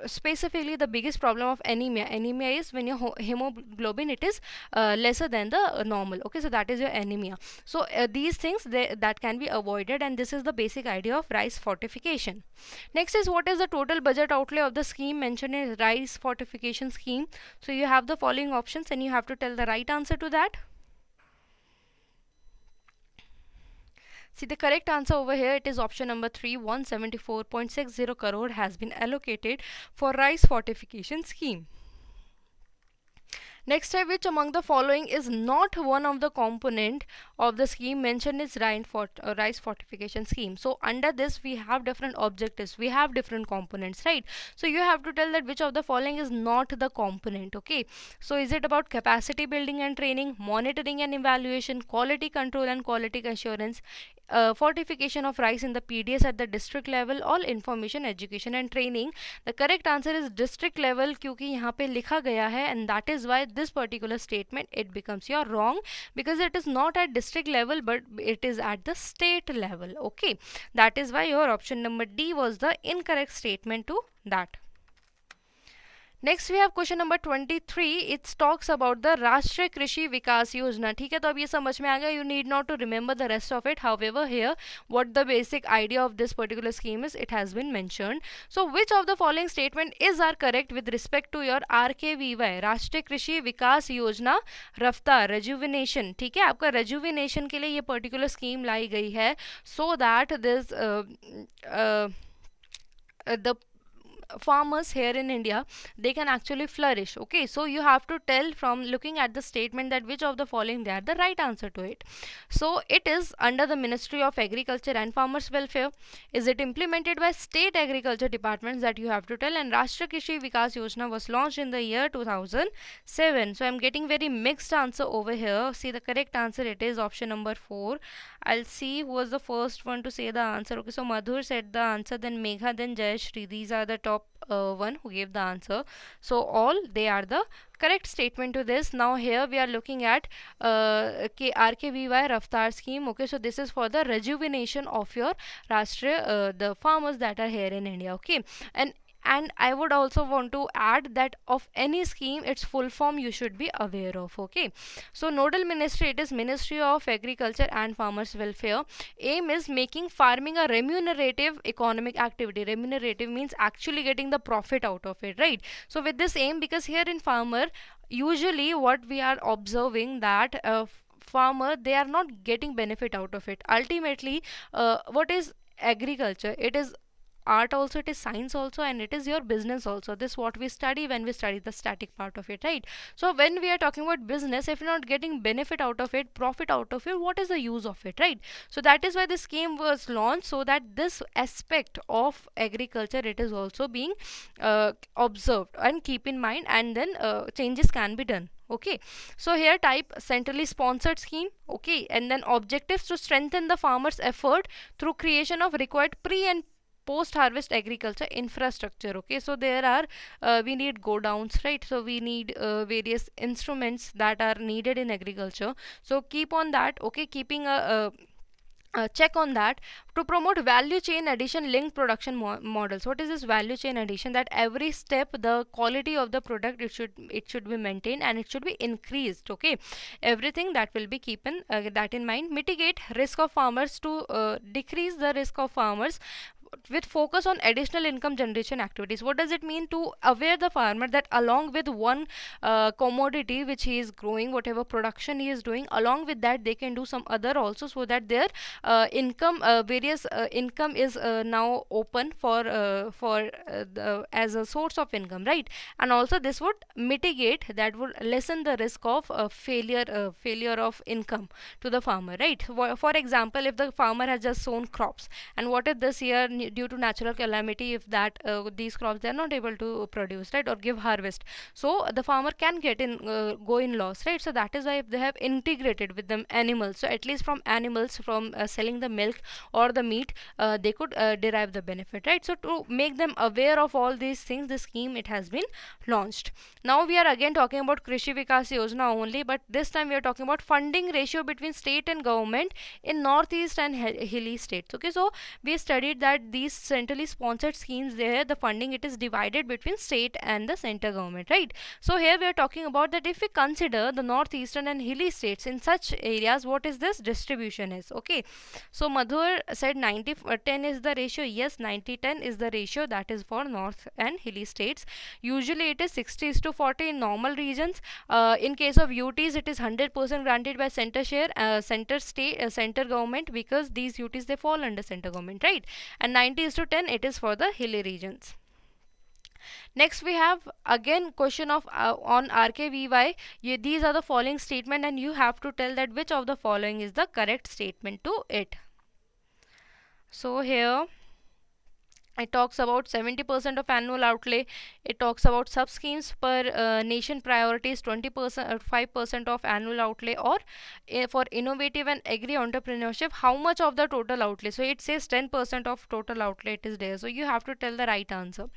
specifically the biggest problem of anemia is when your hemoglobin, it is lesser than the normal. Okay, so that is your anemia. So these things that can be avoided, and this is the basic idea of rice fortification. Next is, what is the total budget outlay of the scheme mentioned in rice fortification scheme? So you have the following options and you have to tell the right answer to that. See, the correct answer over here, it is option number 3. 174.60 crore has been allocated for rice fortification scheme. Next type, which among the following is not one of the component of the scheme mentioned is rice fortification scheme? So under this we have different objectives, we have different components, right? So you have to tell that which of the following is not the component. Okay, so is it about capacity building and training, monitoring and evaluation, quality control and quality assurance, fortification of rice in the PDS at the district level, all information, education and training? The correct answer is district level, क्योंकि यहाँ पे लिखा गया है, and that is why this particular statement, it becomes your wrong, because it is not at district level but it is at the state level. Okay, that is why your option number D was the incorrect statement to that. Next we have question number 23. It's talks about the Rashtriya Krishi विकास योजना. ठीक है, तो अब ये समझ में आ गया. You need not to remember the rest of it. However here what the basic idea of this particular scheme is, it has been mentioned. So which of the following statement is are correct with respect to your RKVY, Rashtriya Krishi विकास योजना रफ्तार, rejuvenation. ठीक है, आपका rejuvenation के लिए ये particular scheme लाई गई है, so that this the farmers here in India, they can actually flourish. Okay, so you have to tell from looking at the statement that which of the following they are the right answer to it. So it is under the Ministry of Agriculture and Farmers Welfare. Is it implemented by state agriculture departments? That you have to tell. And Rashtriya Krishi Vikas Yojana was launched in the year 2007. So I'm getting very mixed answer over here. See, the correct answer, it is option number 4. I'll see who was the first one to say the answer. Okay, so Madhur said the answer, then Megha, then Jayashri. These are the top one who gave the answer. So all they are the correct statement to this. Now here we are looking at RKVY Raftar scheme. Okay, so this is for the rejuvenation of your Rashtriya, the farmers that are here in India. Okay, and I would also want to add that of any scheme, its full form you should be aware of. Okay, so nodal ministry, it is Ministry of Agriculture and Farmers Welfare. Aim is making farming a remunerative economic activity. Remunerative means actually getting the profit out of it, right? So with this aim, because here in farmer, usually what we are observing that farmer, they are not getting benefit out of it. Ultimately, what is agriculture? It is art also, it is science also, and it is your business also. This is what we study when we study the static part of it, right? So when we are talking about business, if you're not getting benefit out of it, profit out of it, what is the use of it, right? So that is why this scheme was launched, so that this aspect of agriculture, it is also being observed and keep in mind, and then changes can be done. Okay, so here type centrally sponsored scheme. Okay, and then objectives to strengthen the farmers effort through creation of required pre and post harvest agriculture infrastructure. Okay, so there are we need go downs, right? So we need various instruments that are needed in agriculture, so keep on that. Okay, keeping a check on that. To promote value chain addition linked production models. What is this value chain addition? That every step the quality of the product, it should be maintained and it should be increased. Okay, everything that will be keeping that in mind. Mitigate risk of farmers, to decrease the risk of farmers with focus on additional income generation activities. What does it mean? To aware the farmer that along with one commodity which he is growing, whatever production he is doing, along with that they can do some other also, so that their income, various income is now open as a source of income, right? And also this would mitigate, that would lessen the risk of failure of income to the farmer, right? For example, if the farmer has just sown crops, and what if this year due to natural calamity, if that these crops they are not able to produce, right, or give harvest, so the farmer can go in loss, right? So that is why if they have integrated with them animals, so at least from animals, from selling the milk or the meat, they could derive the benefit, right? So to make them aware of all these things, the scheme it has been launched. Now we are again talking about Krishi Vikas Yojana only, but this time we are talking about funding ratio between state and government in northeast and hilly states. Okay, so we studied that these centrally sponsored schemes, there the funding it is divided between state and the center government, right? So here we are talking about that if we consider the northeastern and hilly states, in such areas what is this distribution is. Okay, so Madhur said 90-10 is the ratio. Yes, 90-10 is the ratio, that is for north and hilly states. Usually it is 60:40 in normal regions. In case of UTs it is 100% granted by center share, center government, because these UTs they fall under center government, right? And 90:10 it is for the hilly regions. Next we have again question of on RKVY. These are the following statement and you have to tell that which of the following is the correct statement to it. So here it talks about 70% of annual outlay. It talks about sub schemes per nation priorities, 20% or 5% of annual outlay, or for innovative and agri entrepreneurship, how much of the total outlay? So it says 10% of total outlay it is there. So you have to tell the right answer.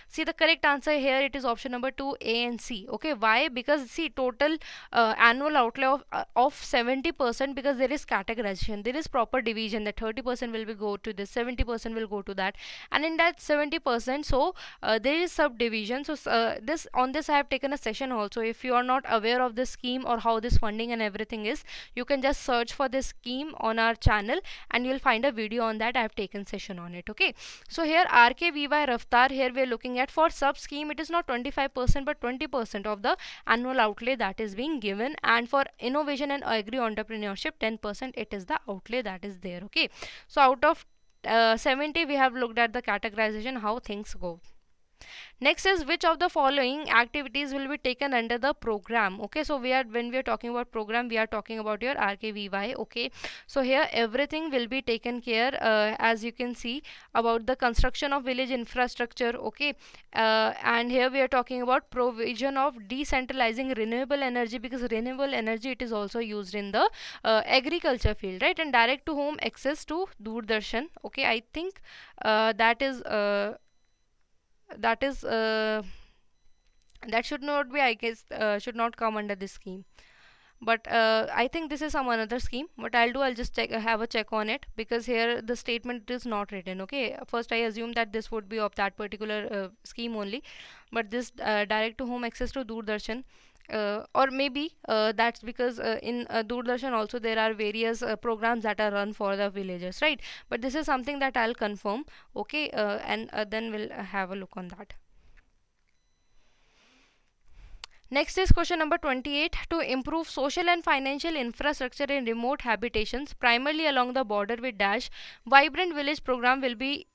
See, the correct answer here it is option number 2, A and C. Okay, why? Because see, total annual outlay of 70%, because there is categorization, there is proper division, that 30% will be go to this, 70% will go to that, and in that 70%, so there is subdivision. So this on this I have taken a session also. If you are not aware of this scheme or how this funding and everything is, you can just search for this scheme on our channel and you will find a video on that. I have taken session on it. Okay, so here RKVY Raftar, here we are looking at for sub scheme it is not 25% but 20% of the annual outlay that is being given, and for innovation and agri entrepreneurship 10% it is the outlay that is there. Okay, so out of 70 we have looked at the categorization, how things go. Next is which of the following activities will be taken under the program. Okay, so when we are talking about program, we are talking about your RKVY. Okay, so here everything will be taken care, as you can see, about the construction of village infrastructure. Okay, and here we are talking about provision of decentralizing renewable energy, because renewable energy it is also used in the agriculture field, right? And direct to home access to Doordarshan. Okay, I think that should not be, I guess, should not come under this scheme, but I think this is some another scheme. What I'll just have a check on it, because here the statement is not written. Okay, first I assume that this would be of that particular scheme only, but this direct to home access to Doordarshan, or maybe that's because in Doordarshan also there are various programs that are run for the villagers, right? But this is something that I'll confirm. Okay, and then we'll have a look on that. Next is question number 28. To improve social and financial infrastructure in remote habitations, primarily along the border with Dash, Vibrant Village program will be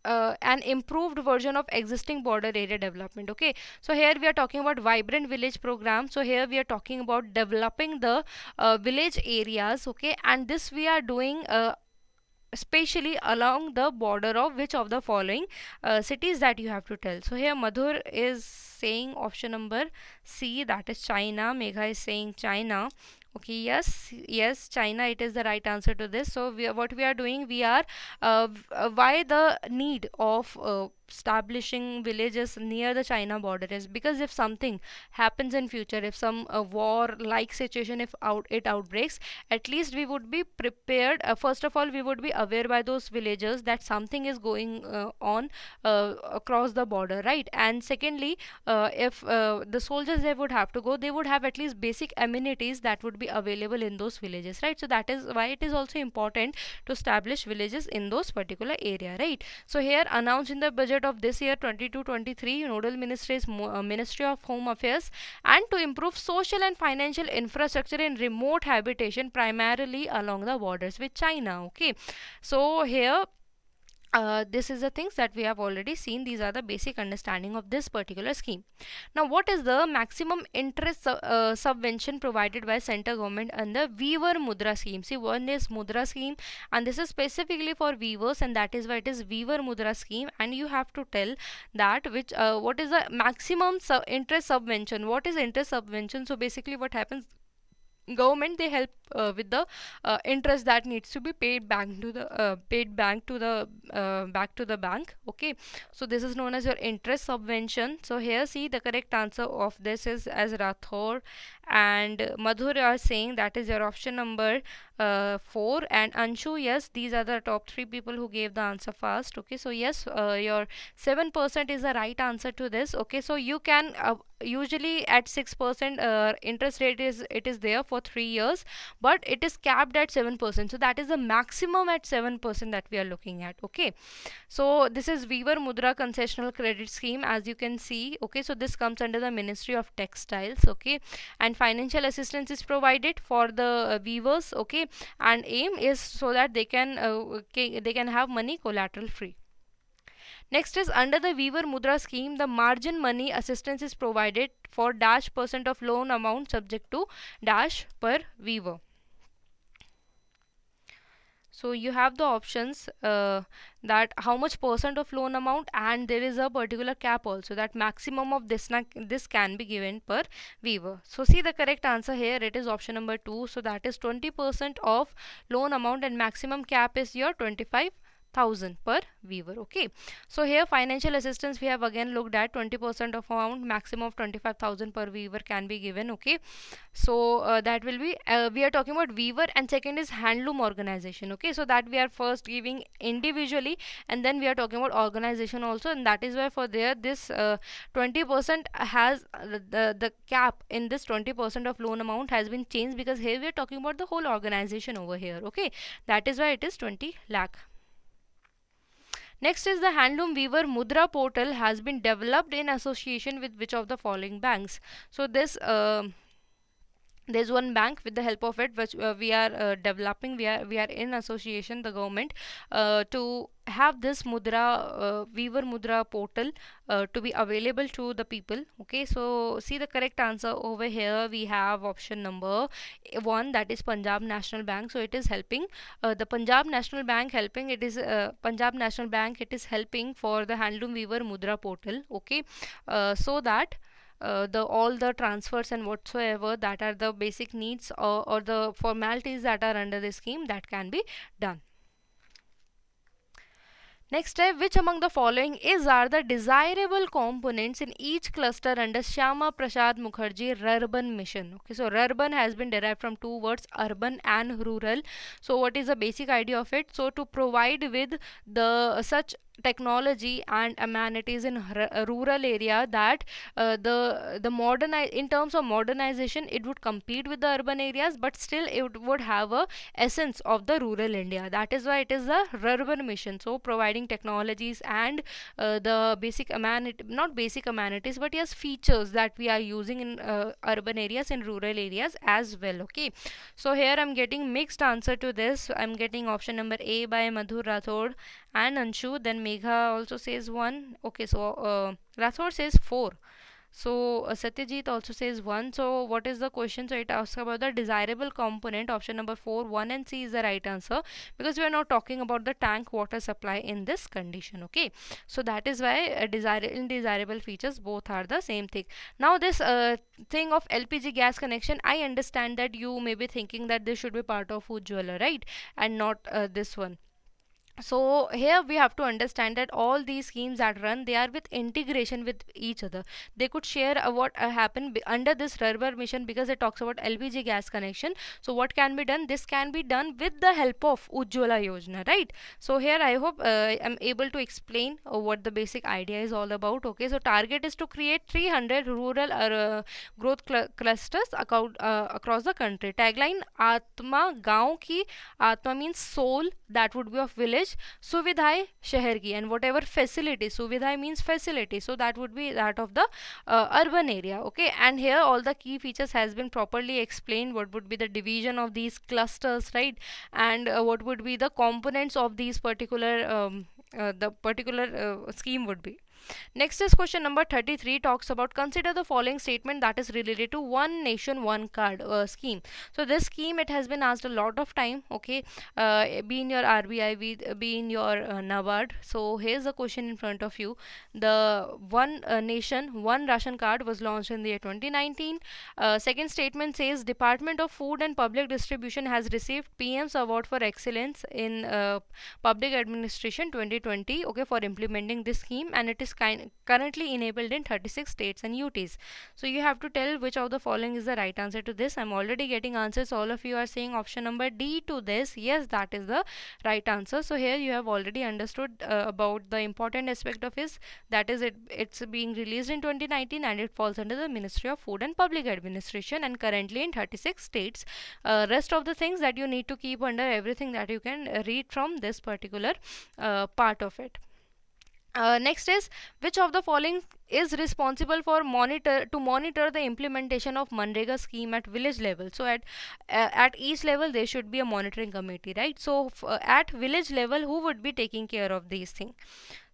an improved version of existing border area development. Okay, so here we are talking about Vibrant Village program. So here we are talking about developing the village areas. Okay, and this we are doing especially along the border of which of the following cities that you have to tell. So here Madhur is saying option number C, that is China. Megha is saying China. Okay, yes, China, it is the right answer to this. So what we are doing, we are why the need of establishing villages near the China border is because if something happens in future, if some war like situation, if it outbreaks, at least we would be prepared. First of all, we would be aware by those villagers that something is going on across the border, right? And secondly, if the soldiers they would have to go, they would have at least basic amenities that would be available in those villages, right? So that is why it is also important to establish villages in those particular area, right? So here announced in the budget of this year 22-23, nodal ministry is Ministry of Home Affairs, and to improve social and financial infrastructure in remote habitation primarily along the borders with China. Okay, so here this is the things that we have already seen. These are the basic understanding of this particular scheme. Now, what is the maximum interest subvention provided by central government under Weaver Mudra scheme? See, one is Mudra scheme, and this is specifically for weavers, and that is why it is Weaver Mudra scheme. And you have to tell that which what is the maximum interest subvention. What is interest subvention? So basically, what happens? Government they help with the interest that needs to be paid back to the back to the bank. Okay, so this is known as your interest subvention. So here see the correct answer of this is as Rathor and Madhur are saying that is your option number 4, and Anshu, yes, these are the top 3 people who gave the answer fast. Okay, so yes, your 7% is the right answer to this. Okay, so you can usually at 6% interest rate is it is there for 3 years, but it is capped at 7%. So that is the maximum at 7% that we are looking at. Okay, so this is Weaver Mudra concessional credit scheme, as you can see. Okay, so this comes under the Ministry of Textiles. Okay, and financial assistance is provided for the weavers. Okay, and aim is so that they can have money collateral free. Next is under the Weaver Mudra scheme, the margin money assistance is provided for dash percent of loan amount subject to dash per weaver. So you have the options that how much percent of loan amount, and there is a particular cap also that maximum of this can be given per weaver. So see the correct answer here, it is option number 2. So that is 20% of loan amount, and maximum cap is your 25,000 per weaver. Okay, so here financial assistance we have again looked at 20% of amount, maximum of 25,000 per weaver can be given. Okay, so that will be we are talking about weaver, and second is handloom organization. Okay, so that we are first giving individually, and then we are talking about organization also, and that is why for there this 20% has the cap in this 20% of loan amount has been changed, because here we are talking about the whole organization over here. Okay, that is why it is 20 lakh. Next is the Handloom Weaver Mudra portal has been developed in association with which of the following banks? So this there's one bank with the help of it which we are developing. We are in association the government to have this Mudra Weaver Mudra portal to be available to the people. Okay, so see the correct answer over here. We have option number 1, that is Punjab National Bank. So it is helping the Punjab National Bank helping. It is Punjab National Bank. It is helping for the Handloom Weaver Mudra portal. Okay, so that all the transfers and whatsoever that are the basic needs or the formalities that are under the scheme that can be done. Next step, which among the following are the desirable components in each cluster under Shama, Prashad, Mukherjee Rarban mission? Okay, so Rarban has been derived from 2 words, urban and rural. So what is the basic idea of it? So to provide with the such technology and amenities in rural area that in terms of modernization it would compete with the urban areas, but still it would have a essence of the rural India. That is why it is the Rarban mission. So providing technologies and the basic not basic amenities, but yes, features that we are using in urban areas and rural areas as well. Okay, so here I'm getting mixed answer to this. I'm getting option number A by Madhur Rathod and Anshu. Then Megha also says 1. Okay, so Rathod says 4. So Satyajit also says 1. So what is the question? So it asks about the desirable component. Option number 4, 1 and C is the right answer, because we are not talking about the tank water supply in this condition. Okay, so that is why undesirable features both are the same thing. Now this thing of LPG gas connection, I understand that you may be thinking that this should be part of Ujjwala, right, and not this one. So here we have to understand that all these schemes that run, they are with integration with each other. They could share what happened under this Rarban mission, because it talks about LPG gas connection. So what can be done? This can be done with the help of Ujjwala Yojana, right? So here I hope I'm able to explain what the basic idea is all about. Okay, so target is to create 300 rural growth clusters across the country. Tagline: Atma Gaon ki. Atma means soul, that would be of village. Suvidhai शहर की, and whatever facility, Suvidhai means facility, so that would be that of the urban area. Okay, and here all the key features has been properly explained. What would be the division of these clusters, right? And what would be the components of these particular the particular scheme would be. Next is question number 33, talks about consider the following statement that is related to one nation one card scheme. So this scheme, it has been asked a lot of time. Okay, be in your RBI, be in your NABARD. So here's the question in front of you. The one nation one ration card was launched in the year 2019. Second statement says Department of Food and Public Distribution has received PM's Award for Excellence in Public Administration 2020, okay, for implementing this scheme, and it is currently enabled in 36 states and UTs. So you have to tell which of the following is the right answer to this. I'm already getting answers. All of you are saying option number D to this. Yes, that is the right answer. So here you have already understood about the important aspect of this. That is, it's being released in 2019 and it falls under the Ministry of Food and Public Administration and currently in 36 states. Rest of the things that you need to keep under everything that you can read from this particular part of it. Next is, which of the following is responsible for monitor the implementation of Manrega scheme at village level? So at each level there should be a monitoring committee, right? So at village level, who would be taking care of these things?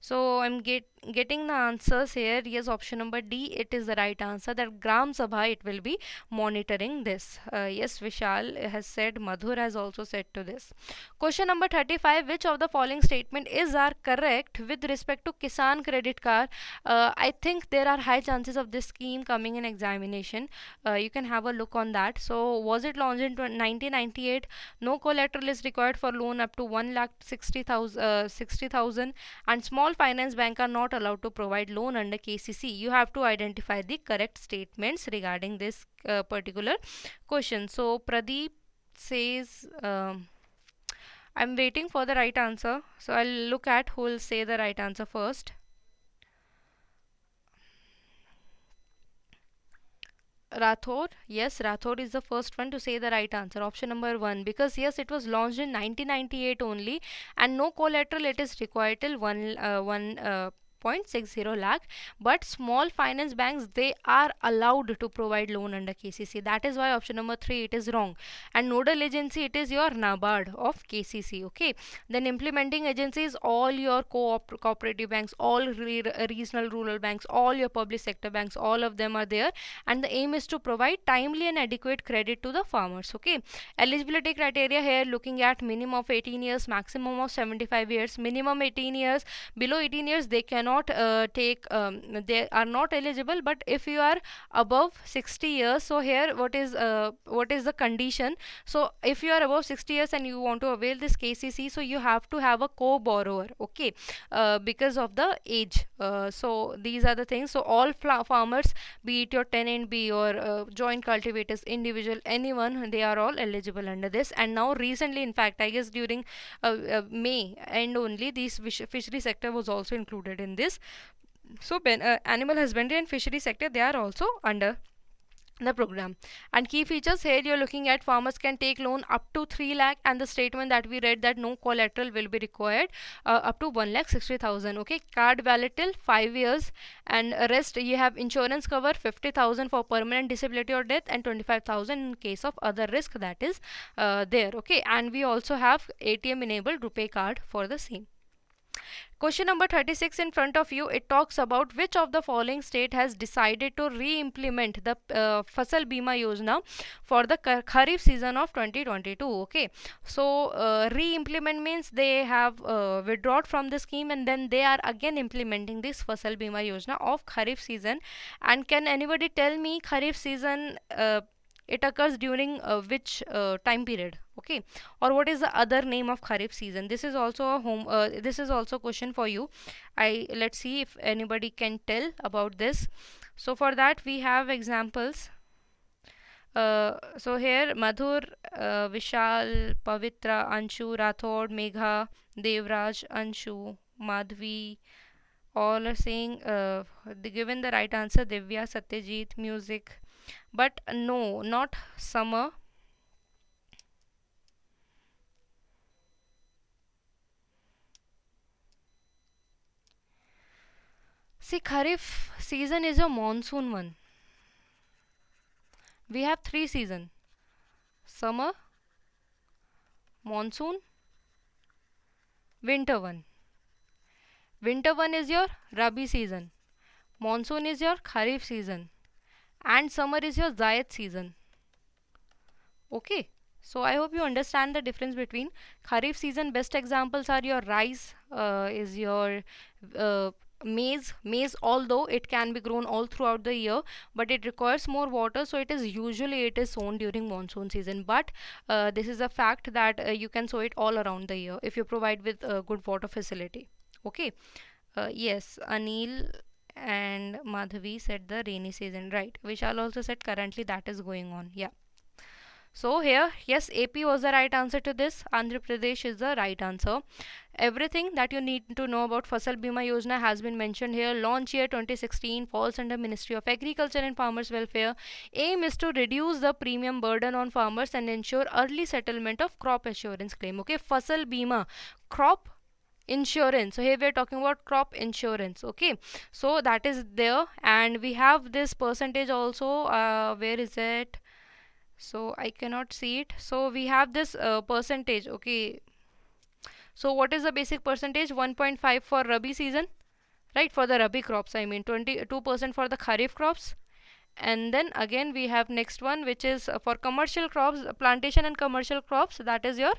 So I'm getting the answers here. Yes, option number D, it is the right answer, that Gram Sabha, it will be monitoring this. Yes, Vishal has said, Madhur has also said to this. Question number 35, which of the following statement is are correct with respect to Kisan Credit Card? I think there are high chances of this scheme coming in examination. You can have a look on that. So was it launched in 1998? No collateral is required for loan up to 1,60,000 and small finance bank are not allowed to provide loan under KCC. You have to identify the correct statements regarding this particular question. So Pradeep says I'm waiting for the right answer, so I'll look at who will say the right answer first. Rathod, yes, Rathod is the first one to say the right answer, option number 1, because yes, it was launched in 1998 only, and no collateral it is required till 1.60 lakh, but small finance banks, they are allowed to provide loan under KCC. That is why option number 3, it is wrong. And nodal agency, it is your NABARD of KCC. Okay, then implementing agencies, all your cooperative banks, all regional rural banks, all your public sector banks, all of them are there, and the aim is to provide timely and adequate credit to the farmers. Okay, eligibility criteria here, looking at minimum of 18 years, maximum of 75 years. Minimum 18 years, below 18 years they cannot they are not eligible, but if you are above 60 years, so here what is the condition? So if you are above 60 years and you want to avail this KCC, so you have to have a co-borrower, okay, because of the age. So these are the things. So all farmers, be it your tenant, be your joint cultivators, individual, anyone, they are all eligible under this. And now recently, in fact, I guess during May end only, this fishery sector was also included in this. So animal husbandry and fishery sector, they are also under the program. And key features here, you're looking at farmers can take loan up to 3 lakh, and the statement that we read, that no collateral will be required, up to 1,60,000. Okay, card valid till 5 years, and rest you have insurance cover 50,000 for permanent disability or death, and 25,000 in case of other risk that is there. Okay, and we also have ATM enabled RuPay card for the same. Question number 36 in front of you, it talks about which of the following state has decided to re-implement the Fasal Bima Yojana for the Kharif season of 2022. Okay, so re-implement means they have withdrawn from the scheme and then they are again implementing this Fasal Bima Yojana of Kharif season. And can anybody tell me Kharif season it occurs during which time period? Okay, or what is the other name of kharif season? This is also a this is also question for you. Let's see if anybody can tell about this. So for that we have examples. So here Madhur, Vishal, Pavitra, Anshu, Rathod, Megha, Devraj, Anshu, Madhvi, all are saying given the right answer. Divya, Satyajit, music, but no, not summer. See, Kharif season is a monsoon one. We have three season: summer, monsoon, winter one. Winter one is your Rabi season, monsoon is your Kharif season, and summer is your Zayed season. Okay, so I hope you understand the difference between Kharif season. Best examples are your rice, is your maize, although it can be grown all throughout the year, but it requires more water, so it is sown during monsoon season. But this is a fact that you can sow it all around the year if you provide with good water facility. Okay, yes, Anil and Madhavi said the rainy season, right? Vishal also said currently that is going on. Yeah. So here, yes, AP was the right answer to this. Andhra Pradesh is the right answer. Everything that you need to know about Fasal Bima Yojana has been mentioned here. Launch year 2016 falls under Ministry of Agriculture and Farmers Welfare. Aim is to reduce the premium burden on farmers and ensure early settlement of crop assurance claim. Okay, Fasal Bima, crop insurance. So here we are talking about crop insurance. Okay, so that is there, and we have this percentage also. Where is it? So I cannot see it. So we have this percentage. Okay, so what is the basic percentage? 1.5 for Rabi season, right? For the Rabi crops, I mean 22% for the Kharif crops. And then again we have next one, which is for commercial crops, plantation and commercial crops, that is your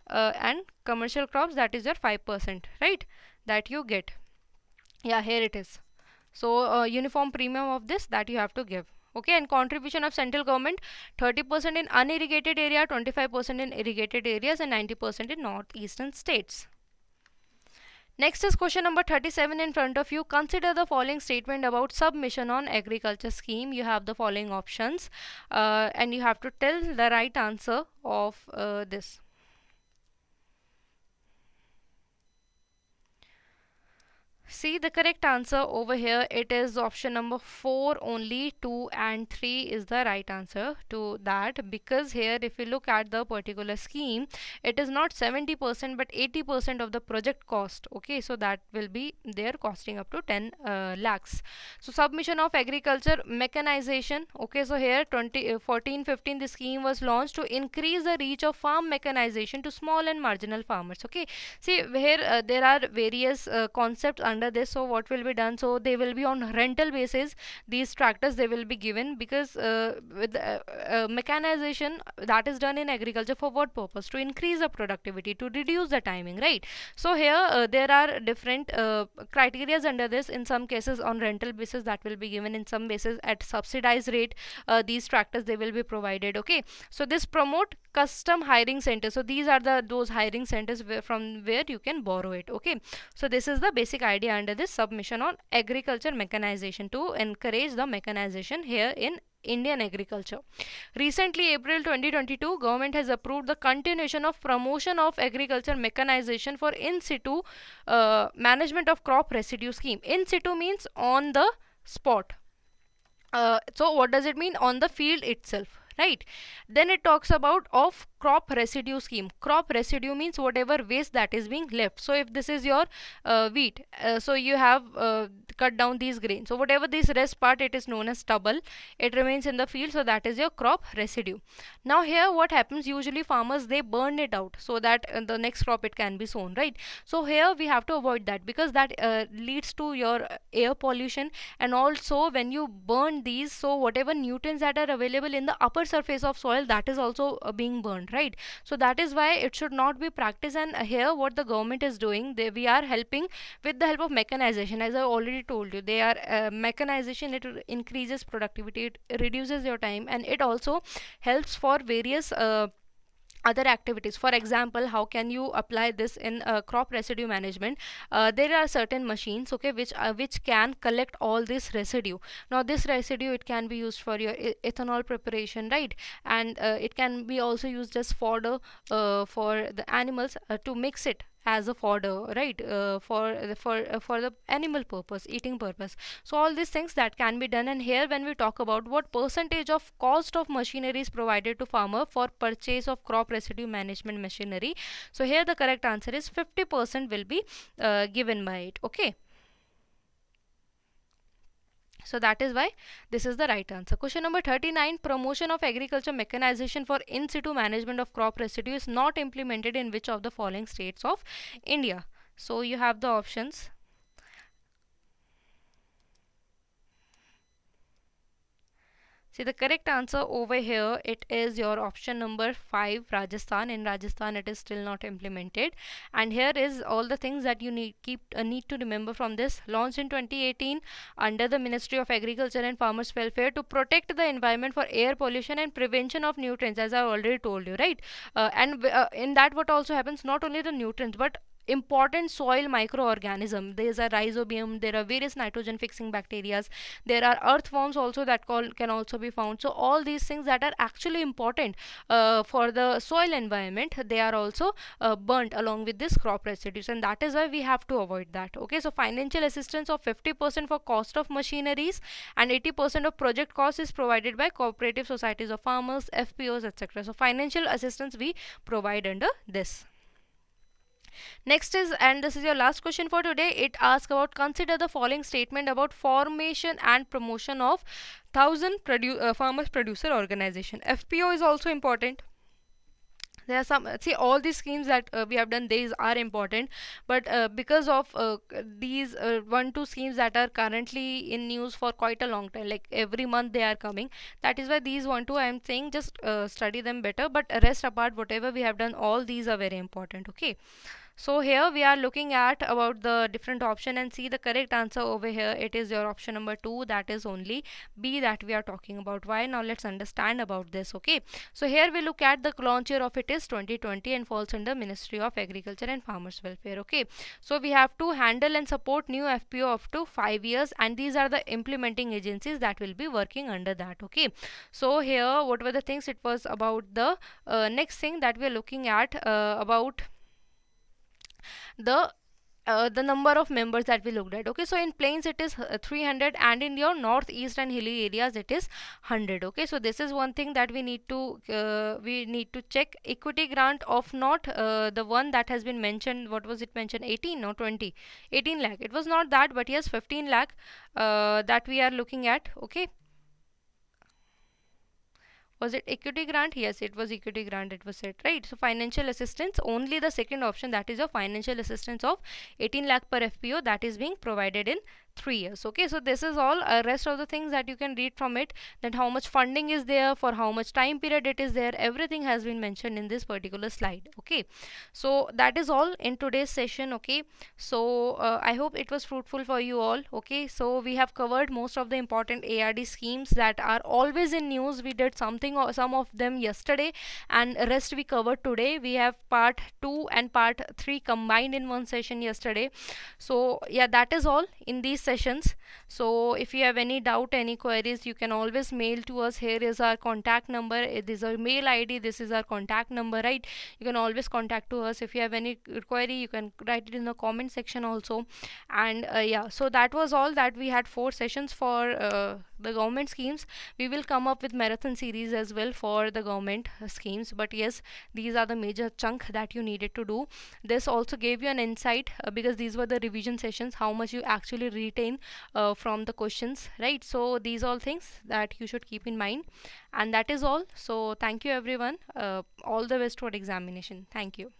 and commercial crops, that is your 5%, right? That you get. Yeah, here it is. So uniform premium of this that you have to give. Okay, and contribution of central government: 30% in unirrigated area, 25% in irrigated areas, and 90% in northeastern states. Next is question number 37 in front of you. Consider the following statement about submission on agriculture scheme. You have the following options, and you have to tell the right answer of this. See, the correct answer over here, it is option number 4 only. 2 and 3 is the right answer to that, because here if you look at the particular scheme, it is not 70% but 80% of the project cost. Okay, so that will be there, costing up to 10 lakhs. So submission of agriculture mechanization. Okay, so here 2014-15 the scheme was launched to increase the reach of farm mechanization to small and marginal farmers. Okay, see here there are various concepts under this. So what will be done? So they will be on rental basis. These tractors they will be given, because with mechanization that is done in agriculture for what purpose? To increase the productivity, to reduce the timing, right? So here there are different criteria under this. In some cases on rental basis that will be given, in some basis at subsidized rate these tractors they will be provided. Okay, so this promote custom hiring centers. So these are those hiring centers from where you can borrow it. Okay, so this is the basic idea under this submission on agriculture mechanization, to encourage the mechanization here in Indian agriculture. Recently, April 2022, government has approved the continuation of promotion of agriculture mechanization for in situ management of crop residue scheme. In situ means on the spot. So what does it mean? On the field itself, right? Then it talks about of crop residue scheme. Crop residue means whatever waste that is being left. So if this is your wheat, so you have cut down these grains, so whatever this rest part, it is known as stubble, it remains in the field, so that is your crop residue. Now here what happens, usually farmers they burn it out so that the next crop it can be sown, right? So here we have to avoid that, because that leads to your air pollution, and also when you burn these, so whatever nutrients that are available in the upper surface of soil, that is also being burned, right? So that is why it should not be practiced. And here what the government is doing, we are helping with the help of mechanization. As I already told you, they are mechanization, it increases productivity, it reduces your time, and it also helps for various other activities. For example, how can you apply this in crop residue management? There are certain machines, okay, which can collect all this residue. Now this residue, it can be used for your ethanol preparation, right? And it can be also used as fodder for the animals, to mix it as a fodder, right? For the animal purpose, eating purpose. So all these things that can be done. And here when we talk about what percentage of cost of machinery is provided to farmer for purchase of crop residue management machinery, so here the correct answer is 50% will be given by it, okay? So that is why this is the right answer. Question number 39. Promotion of agriculture mechanization for in situ management of crop residue is not implemented in which of the following states of India? So you have the options. See, the correct answer over here, it is your option number 5, Rajasthan. In Rajasthan, it is still not implemented. And here is all the things that you need to remember from this. Launched in 2018 under the Ministry of Agriculture and Farmers Welfare to protect the environment for air pollution and prevention of nutrients, as I already told you, right? In that, what also happens, not only the nutrients, but important soil microorganism. There is a rhizobium, there are various nitrogen fixing bacteria, there are earthworms also that can also be found. So all these things that are actually important for the soil environment, they are also burnt along with this crop residues, and that is why we have to avoid that, okay? So financial assistance of 50% for cost of machineries and 80% of project cost is provided by cooperative societies of farmers, FPOs, etc. So financial assistance we provide under this. Next is, and this is your last question for today, it asks about consider the following statement about formation and promotion of 1000 farmers producer organization. FPO is also important. There are some, see, all these schemes that we have done, these are important, but because of these 1-2 schemes that are currently in news for quite a long time, like every month they are coming, that is why these 1-2 I am saying just study them better, but rest apart, whatever we have done, all these are very important, okay? So here we are looking at about the different option, and see the correct answer over here, it is your option number 2, that is only B that we are talking about. Why? Now let's understand about this, okay? So here we look at the launch year of it is 2020 and falls under Ministry of Agriculture and Farmers Welfare, okay? So we have to handle and support new FPO up to 5 years, and these are the implementing agencies that will be working under that, okay? So here what were the things? It was about the next thing that we are looking at about the number of members that we looked at, okay? So in plains it is 300, and in your northeast and hilly areas it is 100, okay? So this is one thing that we need to check. Equity grant of not the one that has been mentioned, what was it mentioned, 18 or 20, 18 lakh, it was not that, but yes, 15 lakh that we are looking at, okay? Was it equity grant? Yes, it was equity grant, it was said, right? So financial assistance, only the second option, that is a financial assistance of 18 lakh per FPO, that is being provided in 3 years, okay? So this is all. Rest of the things that you can read from it, that how much funding is there, for how much time period it is there, everything has been mentioned in this particular slide, okay? So that is all in today's session, okay? So I hope it was fruitful for you all, okay? So we have covered most of the important ARD schemes that are always in news. We did something or some of them yesterday, and rest we covered today. We have part 2 and part 3 combined in one session yesterday. So yeah, that is all in these sessions. So if you have any doubt, any queries, you can always mail to us. Here is our contact number, this is our mail ID, this is our contact number, right? You can always contact to us. If you have any query, you can write it in the comment section also. And yeah, so that was all that we had 4 sessions for the government schemes. We will come up with marathon series as well for the government schemes, but yes, these are the major chunk that you needed to do. This also gave you an insight because these were the revision sessions, how much you actually retain from the questions, right? So these all things that you should keep in mind, and that is all. So thank you everyone, all the best for examination. Thank you.